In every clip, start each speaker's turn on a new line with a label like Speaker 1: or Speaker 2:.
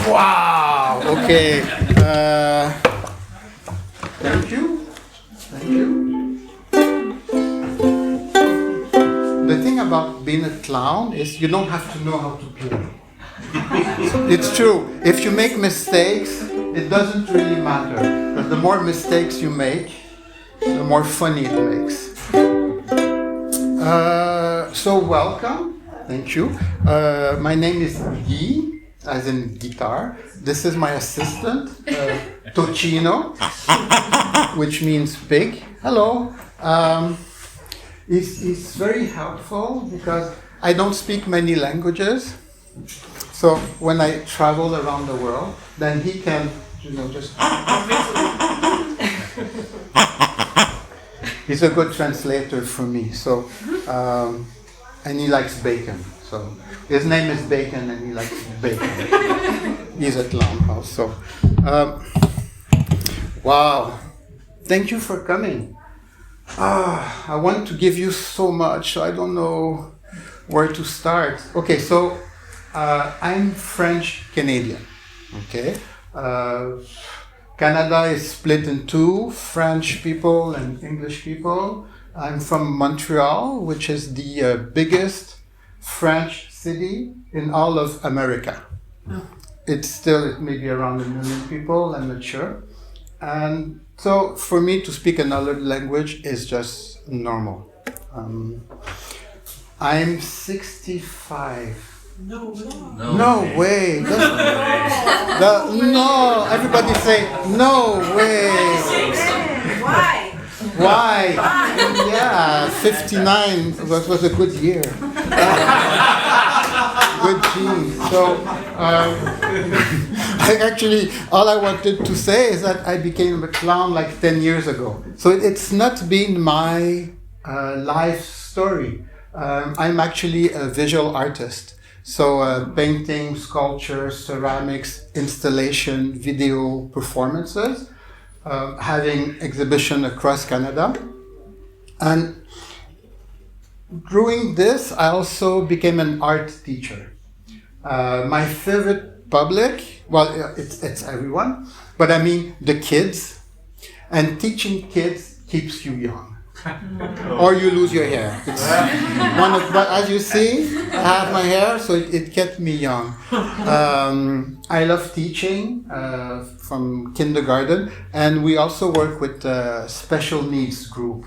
Speaker 1: Wow. Okay. Thank you. Thank you. The thing about being a clown is you don't have to know how to play. It's true. If you make mistakes, it doesn't really matter. But the more mistakes you make, the more funny it makes. So welcome. Thank you. My name is Guy, as in guitar. This is my assistant, Tocino, which means pig. Hello. He's very helpful because I don't speak many languages. So when I travel around the world, then he can, just... He's a good translator for me. So, and he likes bacon. So his name is Bacon, and he likes bacon. He's at House. So, wow! Thank you for coming. I want to give you so much, so I don't know where to start. Okay, so I'm French Canadian. Okay. Canada is split in two, French people and English people. I'm from Montreal, which is the biggest French city in all of America. Oh. It may be around 1 million people, I'm not sure. And so for me to speak another language is just normal. I'm 65.
Speaker 2: No
Speaker 1: way. No, everybody say, no way. Why? Yeah, 59 was a good year. Good gene. So, actually, all I wanted to say is that I became a clown like 10 years ago. So it's not been my life story. I'm actually a visual artist. So painting, sculpture, ceramics, installation, video performances, having exhibition across Canada. And during this, I also became an art teacher. My favorite public, well, it's everyone, but I mean the kids. And teaching kids keeps you young. Or you lose your hair. It's but as you see, I have my hair, so it kept me young. I love teaching from kindergarten, and we also work with special needs group.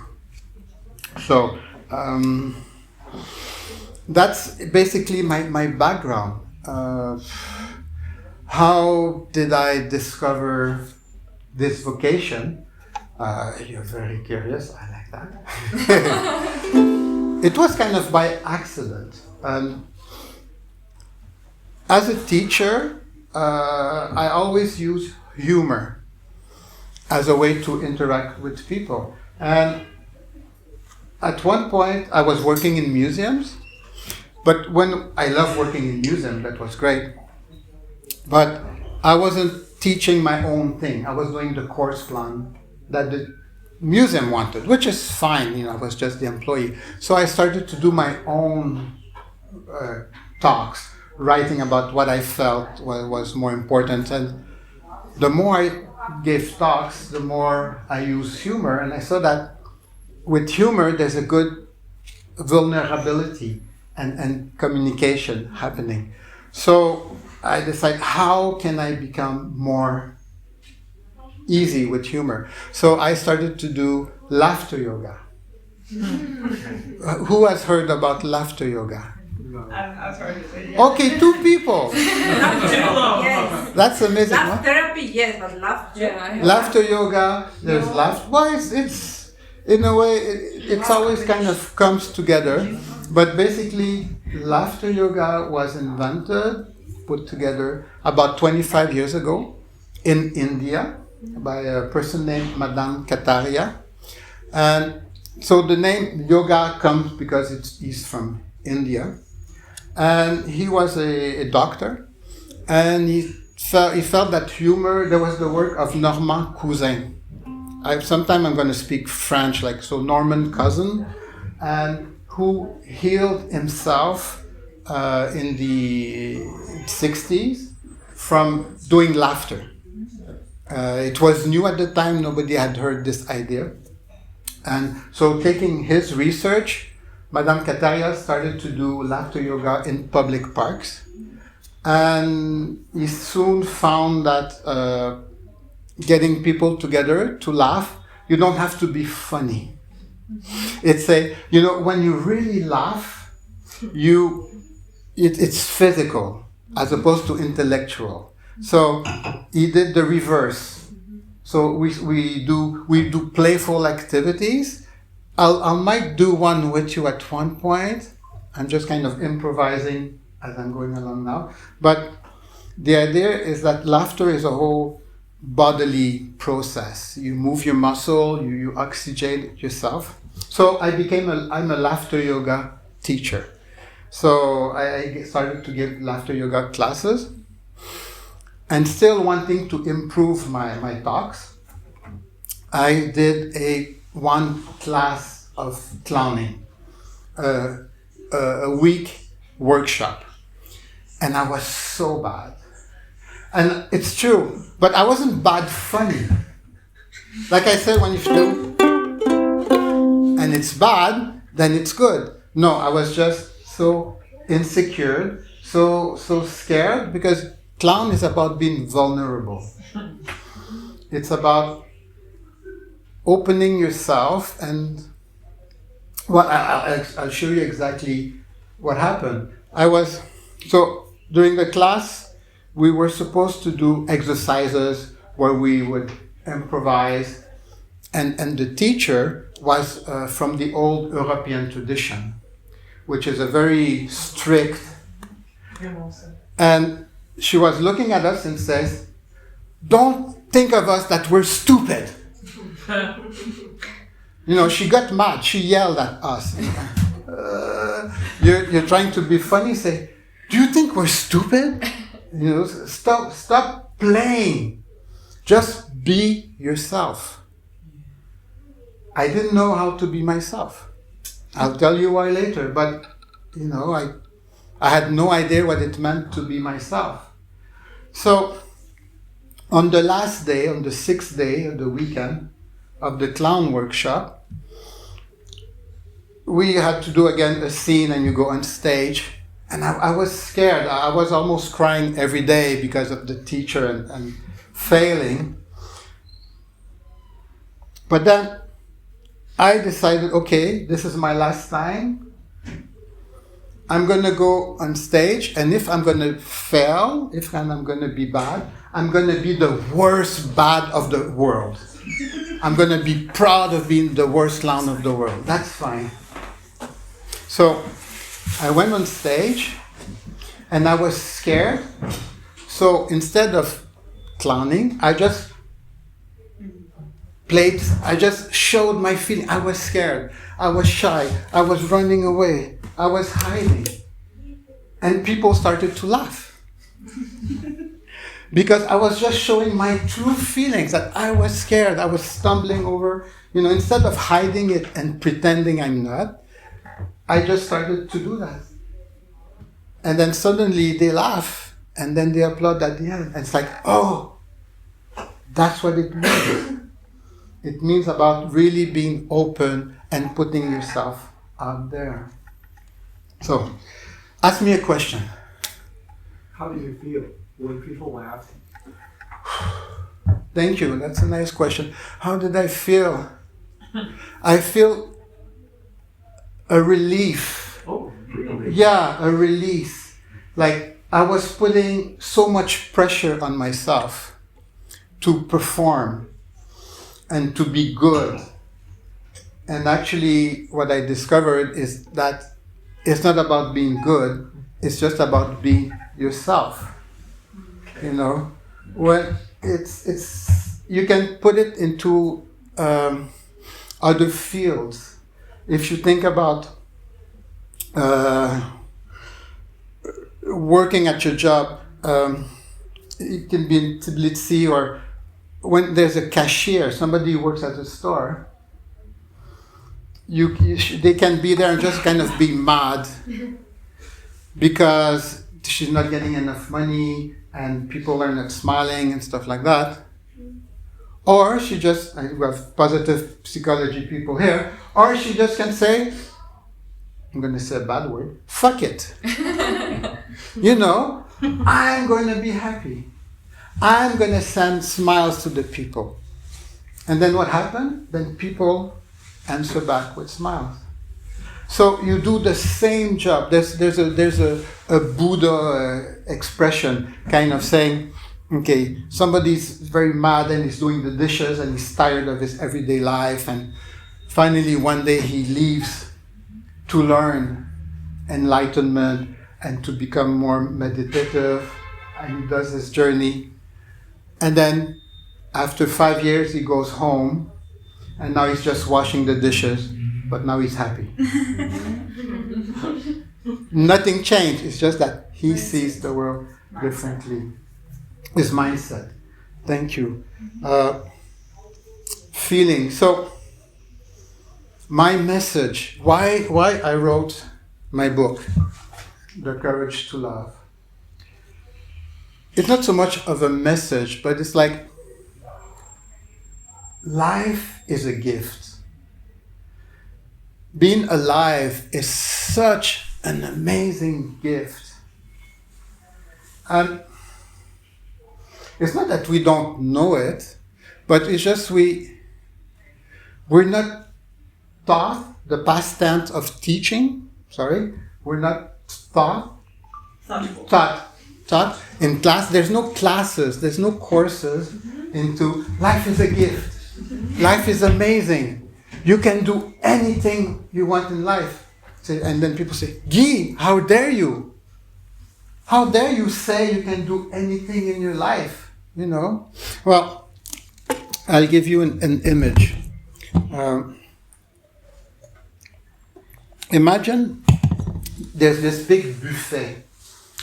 Speaker 1: So that's basically my background. How did I discover this vocation? You're very curious. I like that. It was kind of by accident. As a teacher, I always use humor as a way to interact with people. And at one point, I was working in museums. But when I love working in museums, that was great. But I wasn't teaching my own thing. I was doing the course plan that the museum wanted, which is fine, I was just the employee. So I started to do my own talks, writing about what I felt was more important. And the more I gave talks, the more I used humor. And I saw that with humor, there's a good vulnerability and communication happening. So I decided, how can I become more easy with humor? So I started to do laughter yoga. Who has heard about laughter yoga?
Speaker 3: I've heard it.
Speaker 1: Yeah. Okay, 2 people.
Speaker 3: Yes.
Speaker 1: That's amazing.
Speaker 3: Laugh therapy, yes, but
Speaker 1: laughter yoga. There's laughter. Well, it's in a way it's always kind of comes together. But basically, laughter yoga was put together about 25 years ago in India by a person named Madame Katia. And so the name yoga comes because he's from India. And he was a doctor. And he felt that humor, there was the work of Normand Cousin. Sometime I'm going to speak French, Norman Cousin, and who healed himself in the 60s from doing laughter. It was new at the time, nobody had heard this idea. And so taking his research, Madame Katia started to do laughter yoga in public parks. And he soon found that getting people together to laugh, you don't have to be funny. It's when you really laugh, it's physical as opposed to intellectual. So he did the reverse. So we do playful activities. I might do one with you at one point. I'm just kind of improvising as I'm going along now. But the idea is that laughter is a whole bodily process. You move your muscle, you oxygenate yourself. So I'm a laughter yoga teacher. So I started to give laughter yoga classes. And still wanting to improve my talks, I did one class of clowning, a week workshop. And I was so bad. And it's true, but I wasn't bad funny. Like I said, when you do, and it's bad, then it's good. No, I was just so insecure, so scared, because clown is about being vulnerable. It's about opening yourself, and I'll show you exactly what happened. During the class, we were supposed to do exercises where we would improvise, and the teacher was from the old European tradition, which is a very strict, and she was looking at us and says, "Don't think of us that we're stupid." She got mad. She yelled at us. You're trying to be funny. Say, "Do you think we're stupid? Stop playing. Just be yourself." I didn't know how to be myself. I'll tell you why later. But I had no idea what it meant to be myself. So, on the last day, on the 6th day of the weekend of the clown workshop, we had to do again a scene, and you go on stage. And I was scared. I was almost crying every day because of the teacher and failing. But then I decided, okay, this is my last time. I'm going to go on stage, and if I'm going to fail, if I'm going to be bad, I'm going to be the worst bad of the world. I'm going to be proud of being the worst clown of the world. That's fine. So I went on stage, and I was scared. So instead of clowning, I just showed my feeling. I was scared. I was shy. I was running away. I was hiding. And people started to laugh. Because I was just showing my true feelings, that I was scared. I was stumbling over. Instead of hiding it and pretending I'm not, I just started to do that. And then suddenly they laugh, and then they applaud at the end. And it's like, oh, that's what it means. It means about really being open and putting yourself out there. So, ask me a question.
Speaker 2: How do you feel when people laugh?
Speaker 1: Thank you. That's a nice question. How did I feel? I feel a relief.
Speaker 2: Oh, really?
Speaker 1: Yeah, a release. Like I was putting so much pressure on myself to perform and to be good. And actually, what I discovered is that it's not about being good, it's just about being yourself. When it's you can put it into other fields. If you think about working at your job, it can be in Tbilisi, or when there's a cashier, somebody who works at a store, they can be there and just kind of be mad because she's not getting enough money and people are not smiling and stuff like that. Or she just, we have positive psychology people here, or she just can say, I'm going to say a bad word, fuck it. You know, I'm going to be happy. I'm going to send smiles to the people. And then what happened? Then people answer back with smiles. So you do the same job. There's a Buddha expression kind of saying, okay, somebody's very mad and he's doing the dishes and he's tired of his everyday life, and finally one day he leaves to learn enlightenment and to become more meditative, and he does his journey. And then after 5 years he goes home and now he's just washing the dishes, but now he's happy. Nothing changed, it's just that he sees the world differently. His mindset. Thank you. Feeling. So, my message, why I wrote my book, The Courage to Love. It's not so much of a message, but it's like, life is a gift. Being alive is such an amazing gift. And it's not that we don't know it, but it's just we're not taught the past tense of teaching. We're not taught in class. There's no classes, there's no courses into life is a gift. Life is amazing. You can do anything you want in life. And then people say, Guy, how dare you? How dare you say you can do anything in your life? You know? Well, I'll give you an image. Imagine there's this big buffet.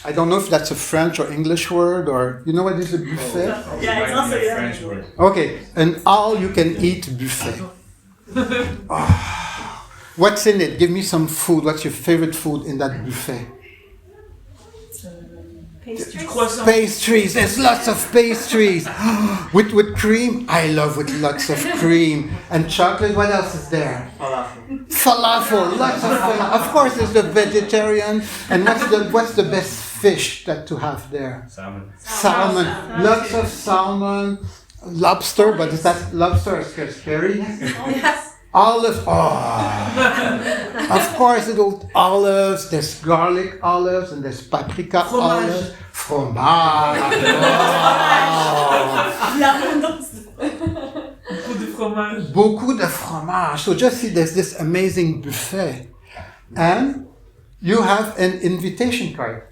Speaker 1: I don't know if that's a French or English word, or you know what is a buffet?
Speaker 3: Yeah, it's also a French word.
Speaker 1: Okay, an all-you-can-eat buffet. Oh, what's in it? Give me some food. What's your favorite food in that buffet?
Speaker 3: Pastries.
Speaker 1: Pastries. There's lots of pastries. with cream. I love with lots of cream. And chocolate. What else is there? Falafel. Lots of falafel. Of course, there's the vegetarian. And what's the best fish to have there? Salmon. Lots of salmon. Lobster. But is that lobster scary?
Speaker 3: Yes.
Speaker 1: Olives. Oh. Of course, little olives. There's garlic olives and there's paprika olives. Fromage. Oh. Beaucoup de fromage. So just see, there's this amazing buffet. And you have an invitation card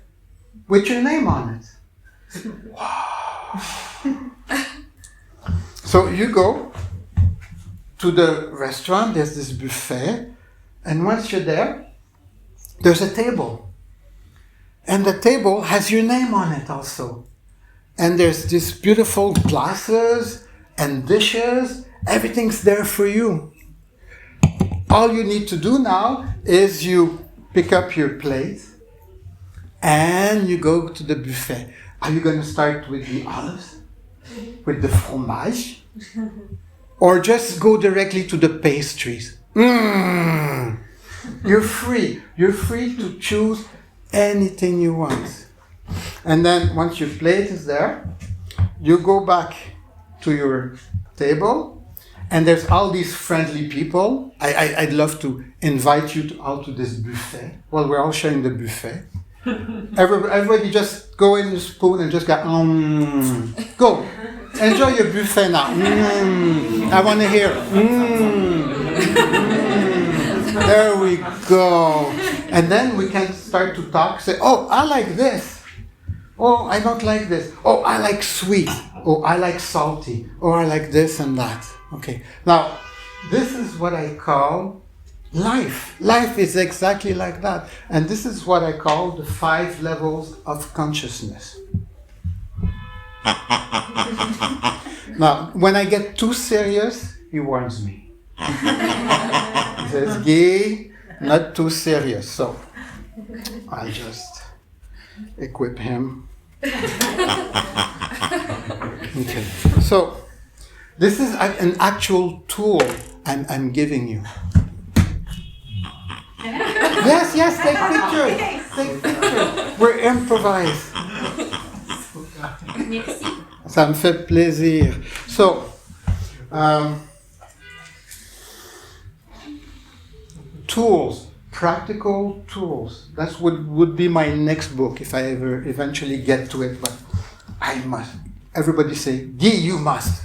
Speaker 1: with your name on it. Wow. So you go to the restaurant, there's this buffet, and once you're there, there's a table. And the table has your name on it also. And there's these beautiful glasses and dishes, everything's there for you. All you need to do now is you pick up your plate and you go to the buffet. Are you going to start with the olives? With the fromage? Or just go directly to the pastries? You're free. You're free to choose anything you want. And then once your plate is there, you go back to your table, and there's all these friendly people. I'd love to invite you all to this buffet. Well, we're all sharing the buffet. Everybody just go in the spoon and just go, go. Enjoy your buffet now. I want to hear. There we go. And then we can start to talk. Say, oh, I like this. Oh, I don't like this. Oh, I like sweet. Oh, I like salty. Oh, I like this and that. Okay. Now, this is what I call life. Life is exactly like that. And this is what I call the 5 levels of consciousness. Now, when I get too serious, he warns me. He says, Guy, not too serious. So, I'll just equip him. Okay. So, this is an actual tool I'm giving you. Yes, take pictures. Take pictures. We're improvised.
Speaker 4: Merci.
Speaker 1: Ça me fait plaisir. So, tools, practical tools. That's what would be my next book if I ever eventually get to it. But I must. Everybody say, Guy, you must.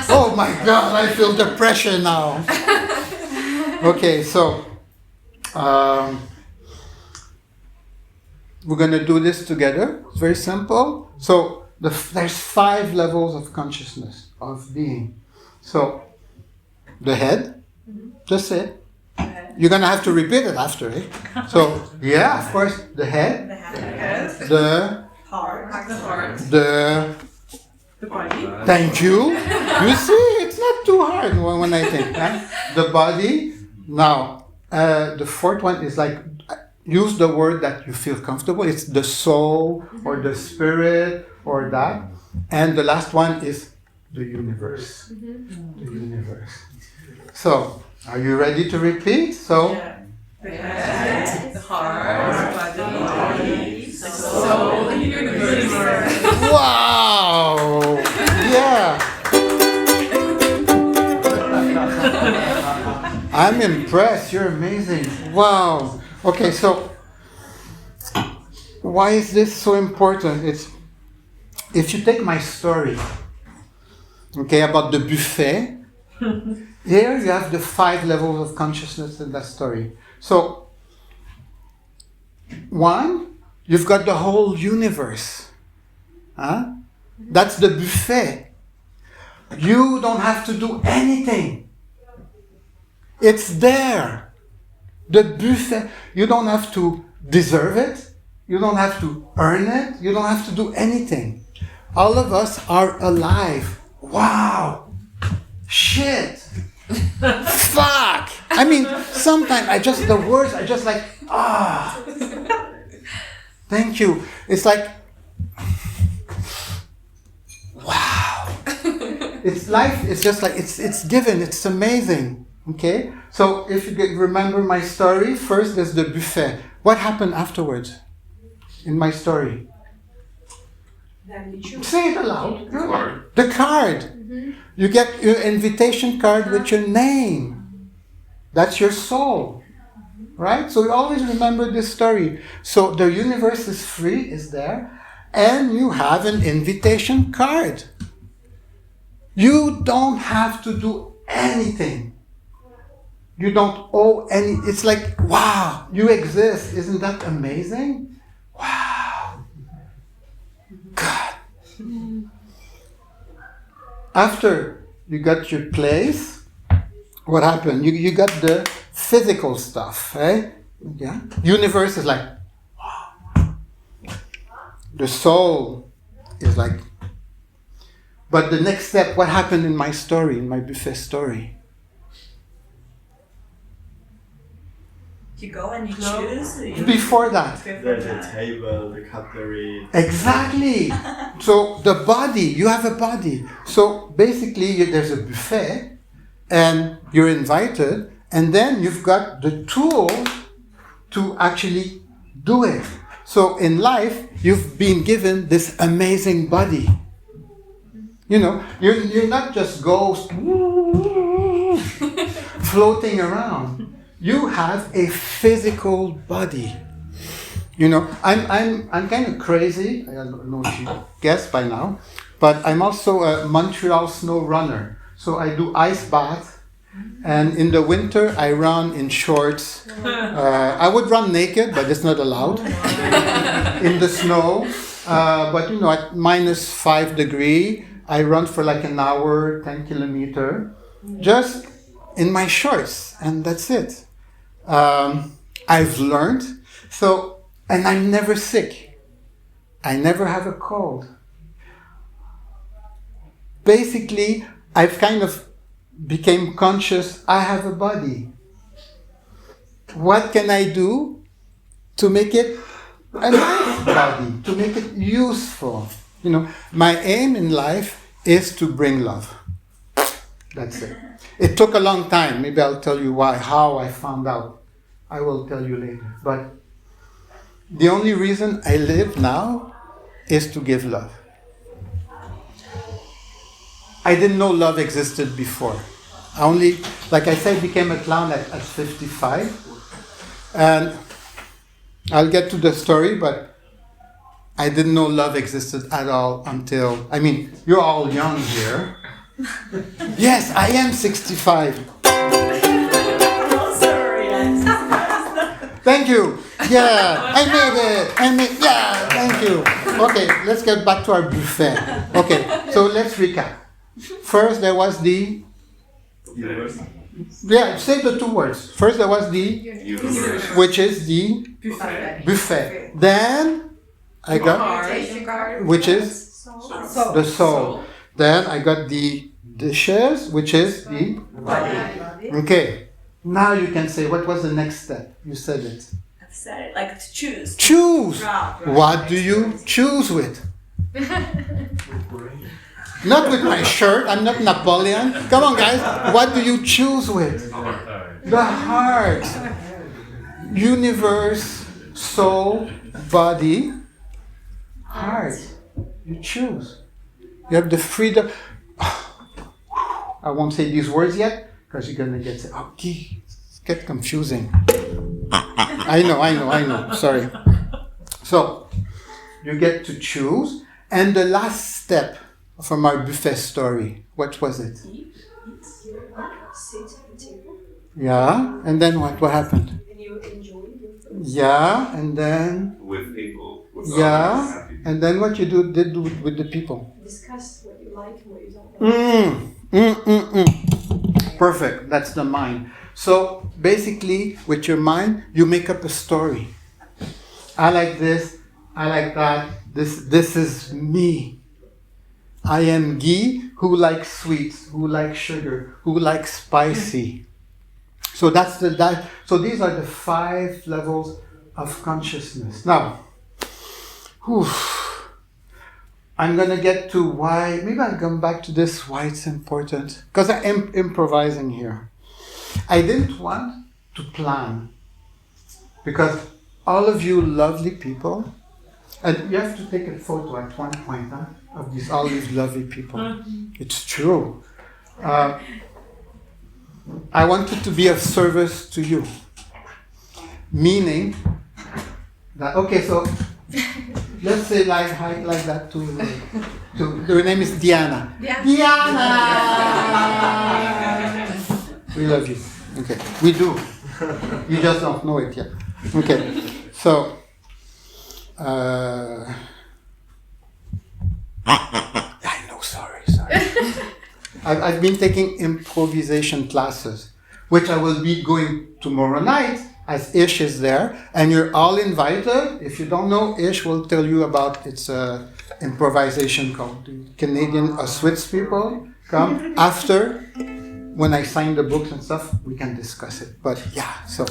Speaker 1: Oh my God, I feel the pressure now. Okay, so we're going to do this together. It's very simple. So there's 5 levels of consciousness, of being. So the head, just it. You're going to have to repeat it after, eh? So, yeah, of course, the head, the
Speaker 3: Heart.
Speaker 1: the
Speaker 3: body.
Speaker 1: thank you. You see, it's not too hard when I think. Huh? The body. Now, the 4th one is like, use the word that you feel comfortable. It's the soul or the spirit or that. And the last one is the universe. The universe. So, are you ready to repeat? So,
Speaker 3: The head, the heart, the body, the soul, the universe.
Speaker 1: wow! Yeah! I'm impressed. You're amazing. Wow. Okay, so why is this so important? It's if you take my story, okay, about the buffet, here you have the 5 levels of consciousness in that story. So, 1, you've got the whole universe. Huh? That's the buffet. You don't have to do anything. It's there. The buffet. You don't have to deserve it. You don't have to earn it. You don't have to do anything. All of us are alive. Wow. Shit. Fuck. I mean, sometimes the words are just like, Thank you. It's like, wow. It's life. It's just like, it's given. It's amazing. Okay? So if you remember my story, first there's the buffet. What happened afterwards in my story? Say it aloud. The card. You get your invitation card with your name. That's your soul. Right? So you always remember this story. So the universe is free, is there, and you have an invitation card. You don't have to do anything. You don't owe any. It's like, wow, you exist. Isn't that amazing? Wow. God. After you got your place, what happened? You got the physical stuff, eh? Yeah. Universe is like, wow. The soul is like. But the next step, what happened in my story, in my buffet story?
Speaker 5: You go and you choose.
Speaker 1: Before that.
Speaker 2: The table, the cutlery.
Speaker 1: Exactly. So the body, you have a body. So basically there's a buffet and you're invited and then you've got the tool to actually do it. So in life, you've been given this amazing body. You know, you're not just ghosts floating around. You have a physical body. You know, I'm kind of crazy. I don't know if you guessed by now, but I'm also a Montreal snow runner. So I do ice bath, and in the winter I run in shorts. I would run naked, but it's not allowed in the snow. But you know, at -5 degrees, I run for like an hour, 10 kilometers, just in my shorts, and that's it. I've learned, and I'm never sick. I never have a cold. Basically, I've kind of became conscious, I have a body. What can I do to make it a nice body, to make it useful. You know, my aim in life is to bring love. That's it. It took a long time. Maybe I'll tell you how I found out. I will tell you later. But the only reason I live now is to give love. I didn't know love existed before. I only, like I said, became a clown at 55. And I'll get to the story, but I didn't know love existed at all until, I mean, you're all young here. Yes, I am 65. Thank you. Yeah, I made it. Yeah, thank you. Okay, let's get back to our buffet. Okay, so let's recap. First, there was the...
Speaker 4: Universe.
Speaker 1: Yeah, say the two words. First, there was the...
Speaker 4: Universe.
Speaker 1: Which is the... Buffet. Then, I got... Which is... The soul. Then, I got the dishes, which is the...
Speaker 5: Body.
Speaker 1: Okay. Now you can say, what was the next step? You said it.
Speaker 5: I've said it, like to choose.
Speaker 1: Choose.
Speaker 5: Right.
Speaker 1: What do you choose with?
Speaker 2: Brain.
Speaker 1: Not with my shirt. I'm not Napoleon. Come on, guys. What do you choose with? The heart. Universe, soul, body, heart. You choose. You have the freedom. I won't say these words yet because you're going to get, okay, it's get confusing. I know. Sorry. So, you get to choose. And the last step from our buffet story, what was it?
Speaker 6: Sit at the table
Speaker 1: Yeah, and then what happened?
Speaker 6: and you enjoy your food.
Speaker 1: Yeah, and then
Speaker 4: With people. With
Speaker 1: yeah,
Speaker 4: others, happy.
Speaker 1: and then what you did with the people?
Speaker 6: Discuss what you like and what you don't like.
Speaker 1: Perfect. That's the mind. So basically, with your mind, you make up a story. I like this. I like that. This is me. I am Guy, who likes sweets, who likes sugar, who likes spicy. So so these are the 5 levels of consciousness. Now, I'm gonna get to why. Maybe I'll come back to this. Why it's important? Because I am improvising here. I didn't want to plan because all of you lovely people, and you have to take a photo at one point, huh, of all these lovely people. It's true. I wanted to be of service to you. Meaning that, okay, so let's say like that to her name is Diana. Diana! We love you. Okay, we do. You just don't know it yet. Okay, so I know, sorry. I've been taking improvisation classes, which I will be going tomorrow night, as Ish is there, and you're all invited. If you don't know, Ish will tell you about its improvisation called the Canadian or Swiss people come after. When I sign the books and stuff, we can discuss it. But yeah, so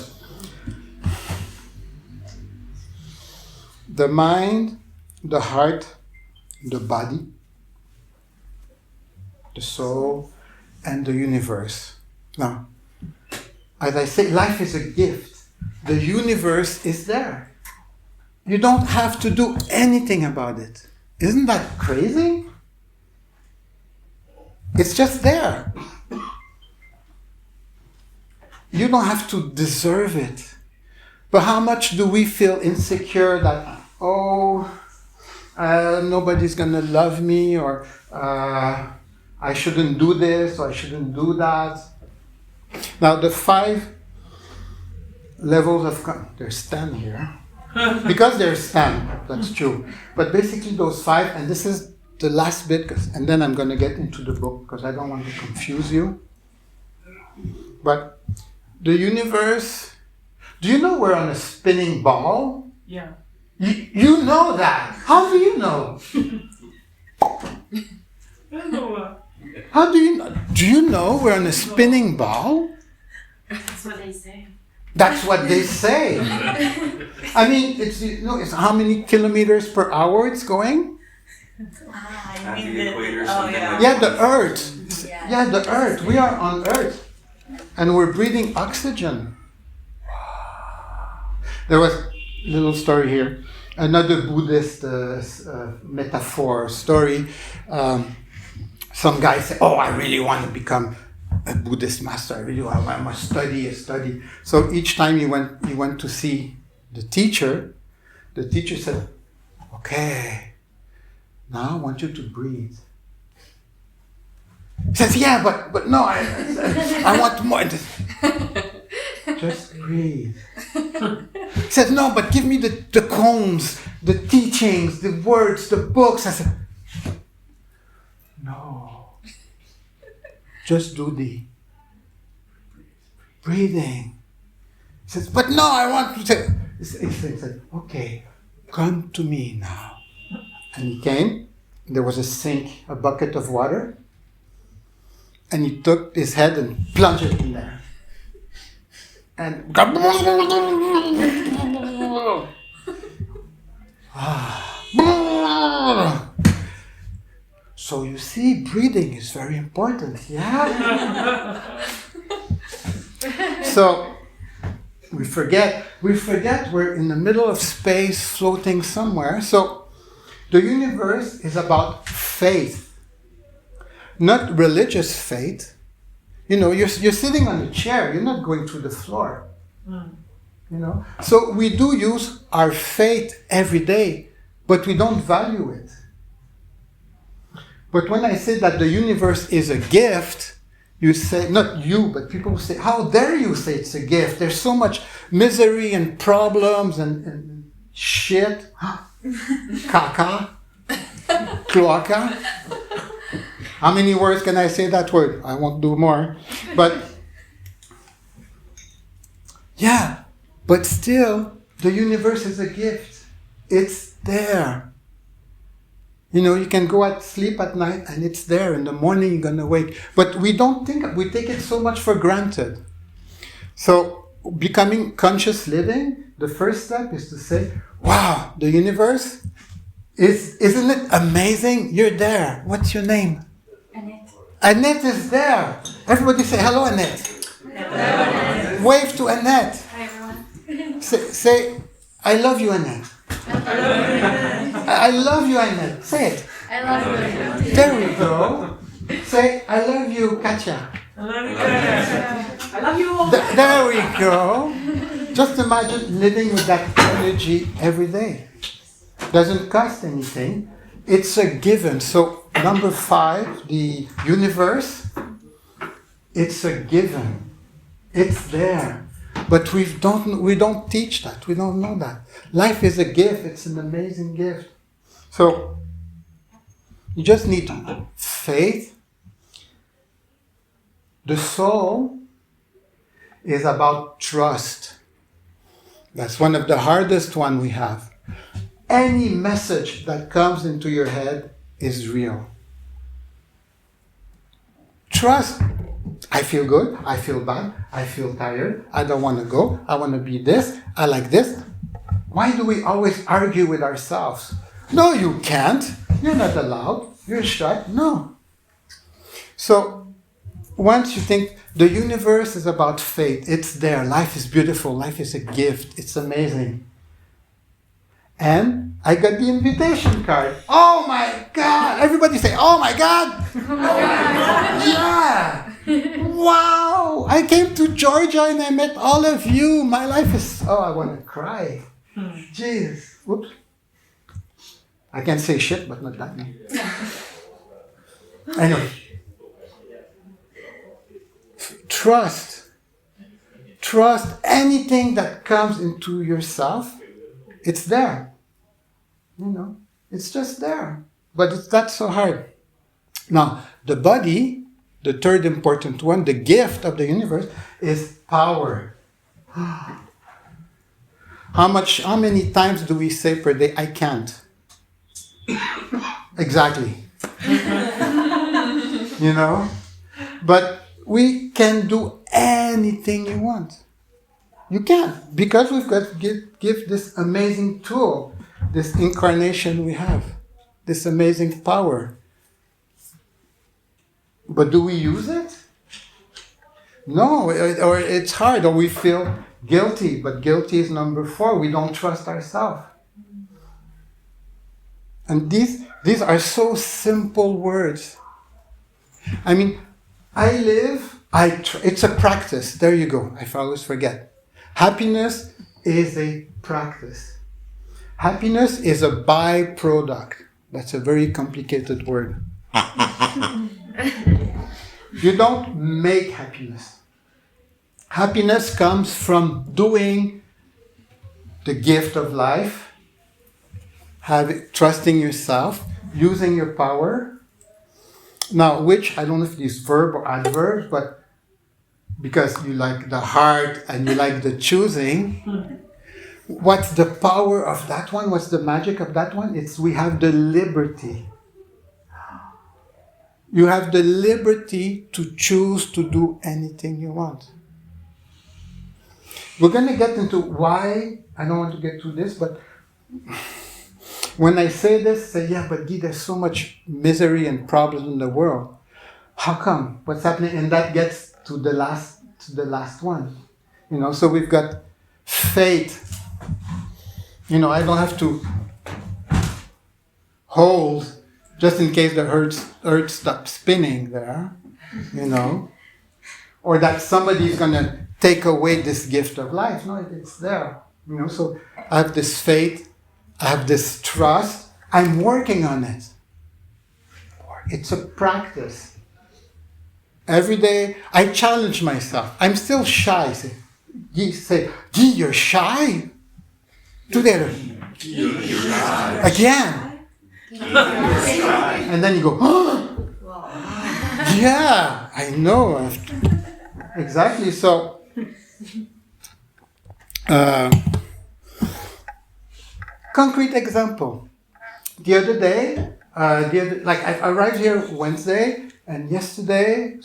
Speaker 1: the mind, the heart, the body, the soul, and the universe. Now, as I say, life is a gift. The universe is there. You don't have to do anything about it. Isn't that crazy? It's just there. You don't have to deserve it. But how much do we feel insecure that, nobody's going to love me, or I shouldn't do this, or I shouldn't do that. Now, the 5 levels of... There's 10 here. Because there's 10, that's true. But basically those 5, and this is the last bit, and then I'm going to get into the book, because I don't want to confuse you. But the universe... Do you know we're on a spinning ball?
Speaker 3: Yeah.
Speaker 1: You know that. How do you know? How do you know? Do you know we're on a spinning ball?
Speaker 7: That's what they say.
Speaker 1: That's what they say. I mean, it's how many kilometers per hour it's going?
Speaker 5: Ah,
Speaker 4: At
Speaker 5: you mean
Speaker 4: the
Speaker 5: the
Speaker 4: equator or
Speaker 5: oh
Speaker 4: something
Speaker 5: yeah.
Speaker 4: like
Speaker 1: Yeah, the Earth.
Speaker 5: Yeah.
Speaker 1: Yeah, the Earth. We are on Earth. And we're breathing oxygen. There was a little story here. Another Buddhist metaphor story. Some guy said, "Oh, I really want to become a Buddhist master. I must study. So each time he went to see the teacher said, "Okay, now I want you to breathe." He says, "Yeah, but no, I want more. Just breathe." He said, "No, but give me the cones, the teachings, the words, the books." I said, "No. Just do the breathing." He says, "But no, I want to say." He said, "Okay, come to me now." And he came. There was a sink, a bucket of water. And he took his head and plunged it in there. And so you see, breathing is very important, yeah? So we forget we're in the middle of space floating somewhere. So the universe is about faith, not religious faith. You know, you're sitting on a chair, you're not going through the floor. You know? So we do use our faith every day, but we don't value it. But when I say that the universe is a gift, you say, not you, but people say, "How dare you say it's a gift? There's so much misery and problems and shit." Caca. Cloaca. How many words can I say that word? I won't do more. But, yeah, but still, the universe is a gift. It's there. You know, you can go at sleep at night and it's there. In the morning, you're going to wake. But we take it so much for granted. So, becoming conscious living, the first step is to say, "Wow, the universe, isn't it amazing? You're there. What's your name?"
Speaker 5: Annette.
Speaker 1: Annette is there. Everybody say, "Hello, Annette."
Speaker 5: Hello.
Speaker 1: Wave to Annette.
Speaker 5: Hi everyone.
Speaker 1: Say, "I love you, Annette." I love you, Annette. Say it.
Speaker 5: I love you.
Speaker 1: There we go. Say, "I love you, Katia."
Speaker 2: I love you all.
Speaker 1: There we go. Just imagine living with that energy every day. Doesn't cost anything. It's a given. So number 5, the universe, it's a given. It's there. But we don't teach that. We don't know that. Life is a gift. It's an amazing gift. So you just need faith. The soul is about trust. That's one of the hardest one we have. Any message that comes into your head is real. Trust. I feel good. I feel bad. I feel tired. I don't want to go. I want to be this. I like this. Why do we always argue with ourselves? No, you can't. You're not allowed. You're shut. No. So, once you think the universe is about faith, it's there. Life is beautiful. Life is a gift. It's amazing. And I got the invitation card. Oh my God! Everybody say, "Oh my God!" Oh my God. Yeah! Wow! I came to Georgia and I met all of you. My life is... Oh, I want to cry. Jeez. Whoops. I can say shit, but not that name. Anyway. Trust. Trust anything that comes into yourself. It's there. You know, it's just there. But it's not so hard. Now, the body, the third important one, the gift of the universe, is power. How many times do we say per day, "I can't"? Exactly. You know? But we can do anything you want. You can't, because we've got to give this amazing tool, this incarnation we have, this amazing power. But do we use it? No, or it's hard, or we feel guilty, but guilty is number 4. We don't trust ourselves. And these are so simple words. I mean, it's a practice. There you go. I always forget. Happiness is a practice. Happiness is a byproduct. That's a very complicated word. You don't make happiness. Happiness comes from doing the gift of life, trusting yourself, using your power. Now, which, I don't know if it's verb or adverb, but because you like the heart and you like the choosing, what's the power of that one? What's the magic of that one? It's we have the liberty. You have the liberty to choose to do anything you want. We're going to get into why, I don't want to get through this, but when I say this, say, yeah, but Guy, there's so much misery and problems in the world. How come? What's happening? And that gets to the last one. So we've got faith. I don't have to hold just in case the earth stops spinning there, or that somebody's going to take away this gift of life. No, it's there. So I have this faith, I have this trust, I'm working on it. It's a practice. Every day I challenge myself. I'm still shy. Say, Guy, you're shy? Together.
Speaker 4: You're shy.
Speaker 1: Again. And then you go, oh, yeah, I know. Exactly. So, concrete example. The other day, I arrived here Wednesday, and yesterday,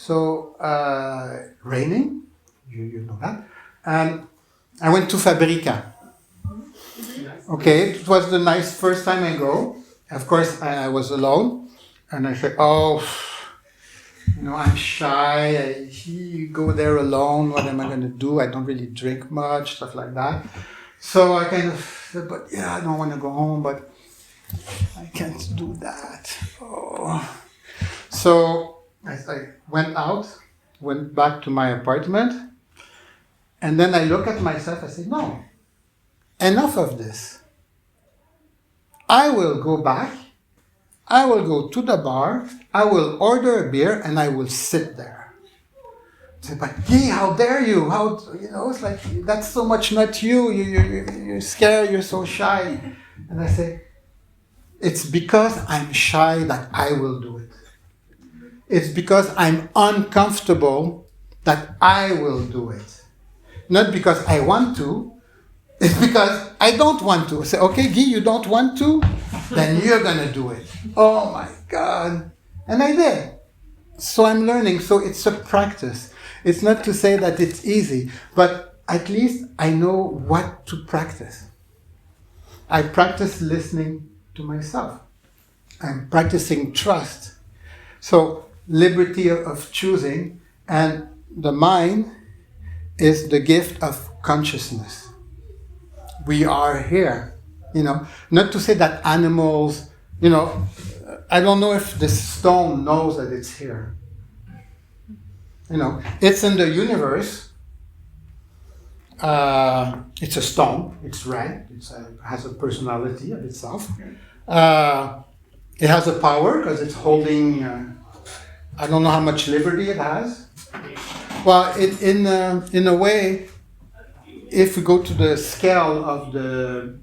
Speaker 1: raining, you know that, and I went to Fabrica. Okay, it was the nice first time I go. Of course, I was alone, and I said, I'm shy. You go there alone. What am I going to do? I don't really drink much, stuff like that. So I kind of said, but yeah, I don't want to go home, but I can't do that. Oh. So I went back to my apartment, and then I look at myself. I say, no, enough of this. I will go back, I will go to the bar, I will order a beer, and I will sit there. I say, but Guy, how dare you? It's like, that's so much not you. You're scared, you're so shy. And I say, it's because I'm shy that I will do it. It's because I'm uncomfortable that I will do it. Not because I want to. It's because I don't want to. I say, okay, Guy, you don't want to? Then you're going to do it. Oh my God. And I did. So I'm learning. So it's a practice. It's not to say that it's easy, but at least I know what to practice. I practice listening to myself. I'm practicing trust. So liberty of choosing, and the mind is the gift of consciousness. We are here, not to say that animals, I don't know if the stone knows that it's here. It's in the universe. It's a stone, it's red, it has a personality of itself. It has a power because it's holding, I don't know how much liberty it has. Well, in a way, if we go to the scale of the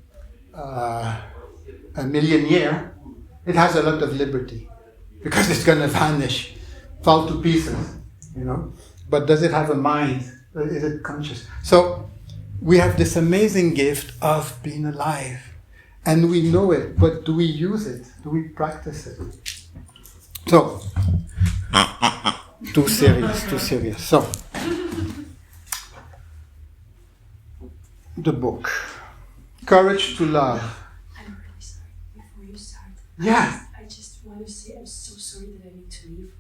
Speaker 1: a million year, it has a lot of liberty because it's going to vanish, fall to pieces, But does it have a mind? Is it conscious? So we have this amazing gift of being alive, and we know it, but do we use it? Do we practice it? So, too serious. So, the book, Courage to Love.
Speaker 6: I'm really sorry. Before you start,
Speaker 1: Yeah.
Speaker 6: I just want to say I'm so sorry that I need to leave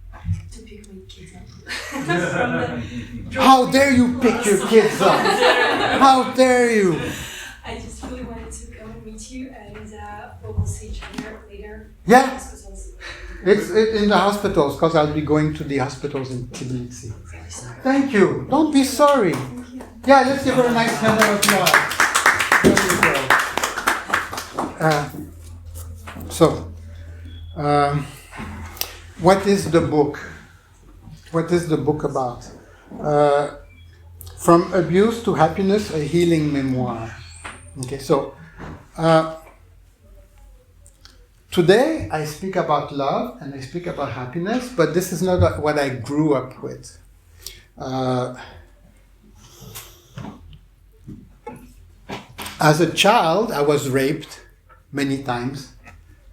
Speaker 6: to pick my kids up from the.
Speaker 1: How dare you pick your kids up? How dare you?
Speaker 6: I just really wanted to come and meet you, and we'll see each other later.
Speaker 1: Yeah.
Speaker 6: Hospitals.
Speaker 1: It's in the hospitals, because I'll be going to the hospitals in Tbilisi.
Speaker 6: Very sorry.
Speaker 1: Thank you. Don't be sorry. Yeah, let's give her a nice hand of applause. There you go. What is the book? What is the book about? From Abuse to Happiness, a healing memoir. Okay, so today I speak about love and I speak about happiness, but this is not what I grew up with. As a child, I was raped many times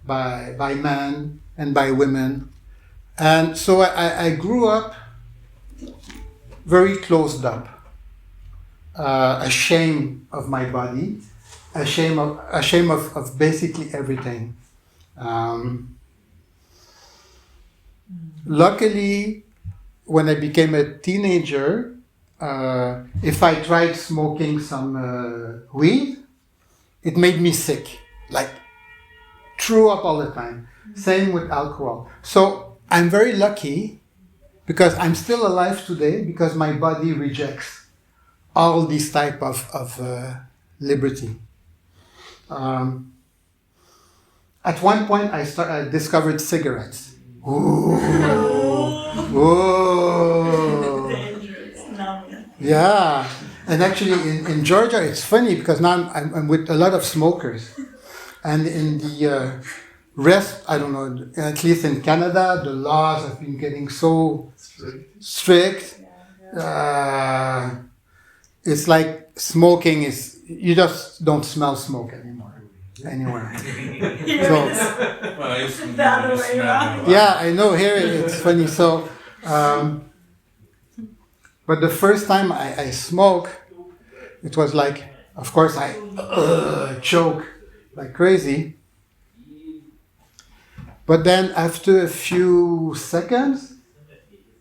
Speaker 1: by men and by women. And so I grew up very closed up, ashamed of my body, ashamed of basically everything. Luckily, when I became a teenager, if I tried smoking some weed, it made me sick, like threw up all the time. Same with alcohol. So I'm very lucky because I'm still alive today because my body rejects all these type of liberty. At one point, I discovered cigarettes. Ooh. Ooh.
Speaker 5: Dangerous. No.
Speaker 1: Yeah, and actually in Georgia, it's funny because now I'm with a lot of smokers, and in the rest, I don't know, at least in Canada, the laws have been getting so strict. It's like smoking is, you just don't smell smoke anywhere. So,
Speaker 5: The other way around.
Speaker 1: yeah, I know, here it's funny. So, but the first time I smoke, it was like, of course, I choke like crazy. But then after a few seconds,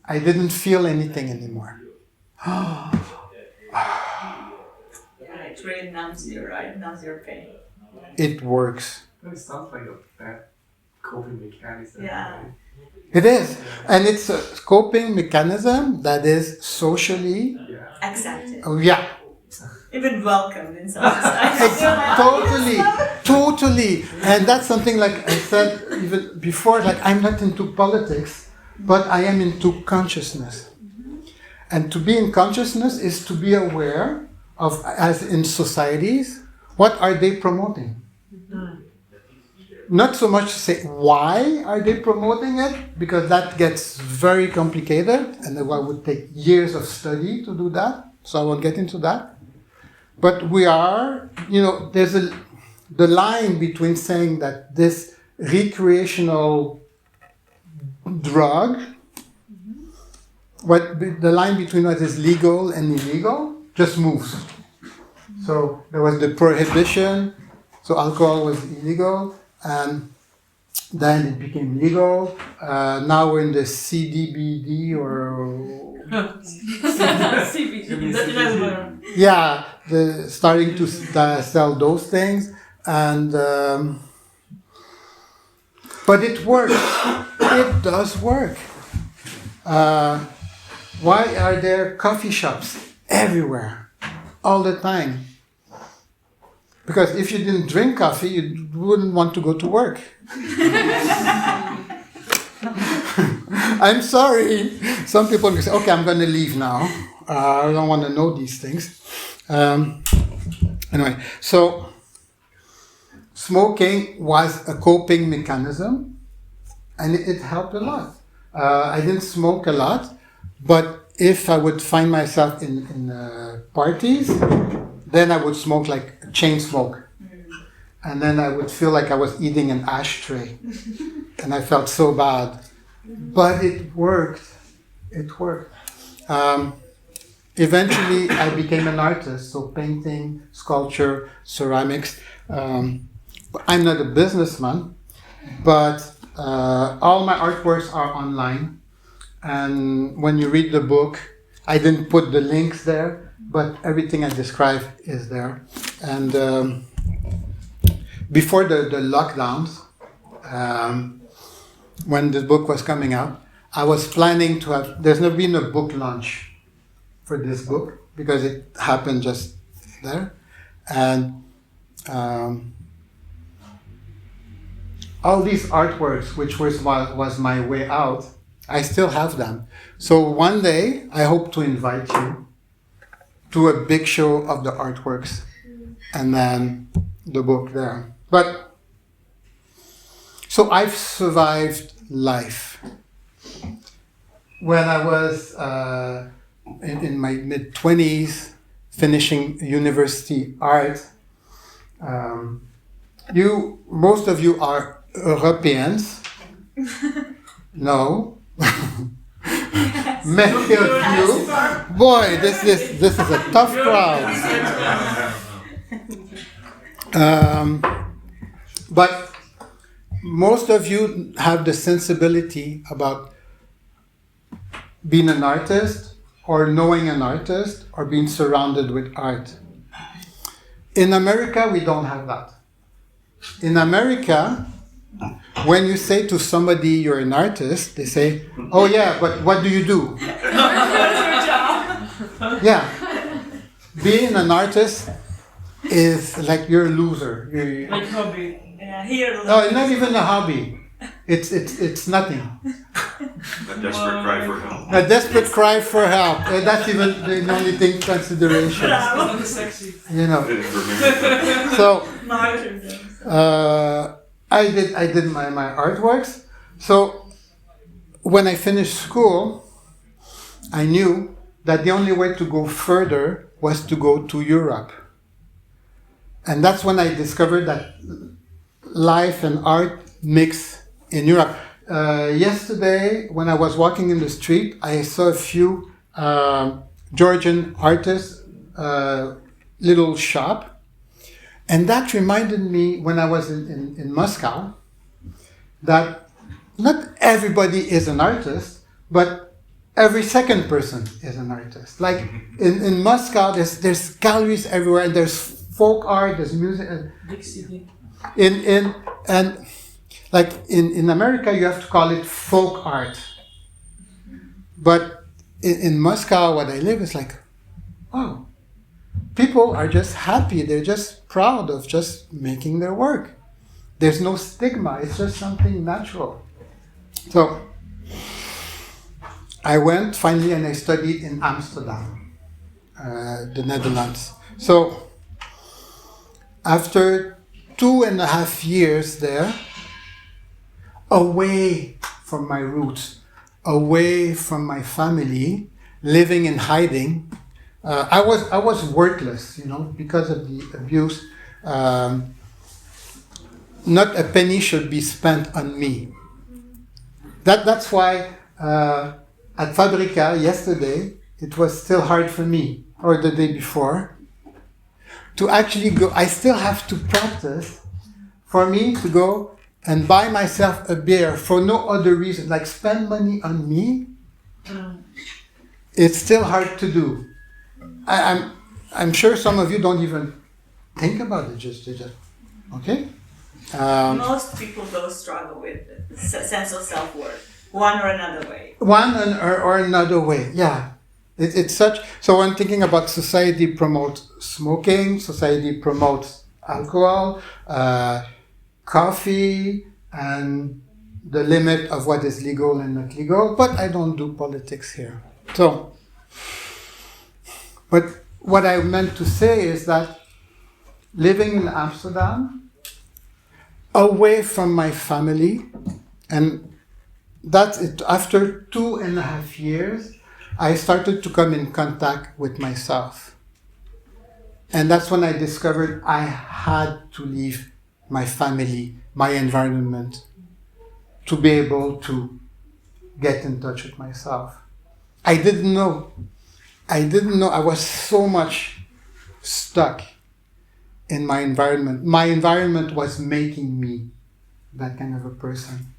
Speaker 1: I didn't feel anything anymore.
Speaker 5: Yeah, it really numbs you, right? Numbs your pain.
Speaker 1: It works.
Speaker 2: It sounds like a bad coping mechanism.
Speaker 5: Yeah.
Speaker 2: Right?
Speaker 1: It is. And it's a coping mechanism that is socially,
Speaker 2: Yeah.
Speaker 5: Accepted.
Speaker 1: oh yeah,
Speaker 5: Even welcomed in some society.
Speaker 1: totally. And that's something like I said even before, like I'm not into politics, but I am into consciousness. And to be in consciousness is to be aware of, as in societies, what are they promoting? Not so much to say why are they promoting it, because that gets very complicated and it would take years of study to do that, so I won't get into that. But we are, there's the line between saying that this recreational drug, the line between what is legal and illegal just moves. So there was the prohibition, so alcohol was illegal, and then it became legal. Now we're in the CDBD yeah, starting to sell those things, and but it works. It does work. Why are there coffee shops everywhere, all the time? Because if you didn't drink coffee, you wouldn't want to go to work. I'm sorry. Some people will say, okay, I'm going to leave now. I don't want to know these things. Anyway, so smoking was a coping mechanism, and it helped a lot. I didn't smoke a lot, but if I would find myself in parties, then I would smoke like a chain smoke. And then I would feel like I was eating an ashtray. And I felt so bad. But it worked. It worked. eventually I became an artist, so painting, sculpture, ceramics. I'm not a businessman, but all my artworks are online. And when you read the book, I didn't put the links there, but everything I describe is there. And before the lockdowns, when this book was coming out, I was planning to have, there's never been a book launch for this book because it happened just there. And all these artworks, which was my way out, I still have them. So one day, I hope to invite you to a big show of the artworks and then the book there. But, so I've survived life. When I was in my mid-20s, finishing university art, most of you are Europeans. No. Many of you. Boy, this is a tough crowd. But most of you have the sensibility about being an artist or knowing an artist or being surrounded with art. In America, we don't have that. In America, when you say to somebody you're an artist, they say, "Oh yeah, but what do you do?" Yeah. Being an artist is like you're a loser.
Speaker 3: Like hobby.
Speaker 5: Yeah, here.
Speaker 1: No, it's not even a hobby. It's nothing.
Speaker 4: A desperate cry for help.
Speaker 1: A desperate cry for help. That's even the only thing consideration.
Speaker 3: Sexy.
Speaker 1: You know.
Speaker 4: It is for me.
Speaker 1: So
Speaker 5: Martyrdom.
Speaker 1: I did my artworks. So when I finished school, I knew that the only way to go further was to go to Europe. And that's when I discovered that life and art mix in Europe. Yesterday, when I was walking in the street, I saw a few Georgian artists, little shop. And that reminded me when I was in Moscow that not everybody is an artist, but every second person is an artist. Like in Moscow, there's galleries everywhere, and there's folk art, there's music.
Speaker 3: Big city.
Speaker 1: In America, you have to call it folk art. But in Moscow, what I live is like, wow. People are just happy. They're just proud of just making their work. There's no stigma. It's just something natural. So I went finally and I studied in Amsterdam, the Netherlands. So after 2.5 years there, away from my roots, away from my family, living in hiding, I was worthless, because of the abuse. Not a penny should be spent on me. That's why at Fabrica yesterday it was still hard for me, or the day before, to actually go. I still have to practice for me to go and buy myself a beer for no other reason, like spend money on me. It's still hard to do. I'm sure some of you don't even think about it. Just okay.
Speaker 5: Most people don't struggle with the sense of self-worth, one or another way.
Speaker 1: One or another way, yeah. It's such. So when thinking about society promotes smoking, society promotes alcohol, coffee, and the limit of what is legal and not legal. But I don't do politics here. So. But what I meant to say is that living in Amsterdam, away from my family, and that's it. After 2.5 years, I started to come in contact with myself. And that's when I discovered I had to leave my family, my environment, to be able to get in touch with myself. I didn't know. I didn't know, I was so much stuck in my environment. My environment was making me that kind of a person.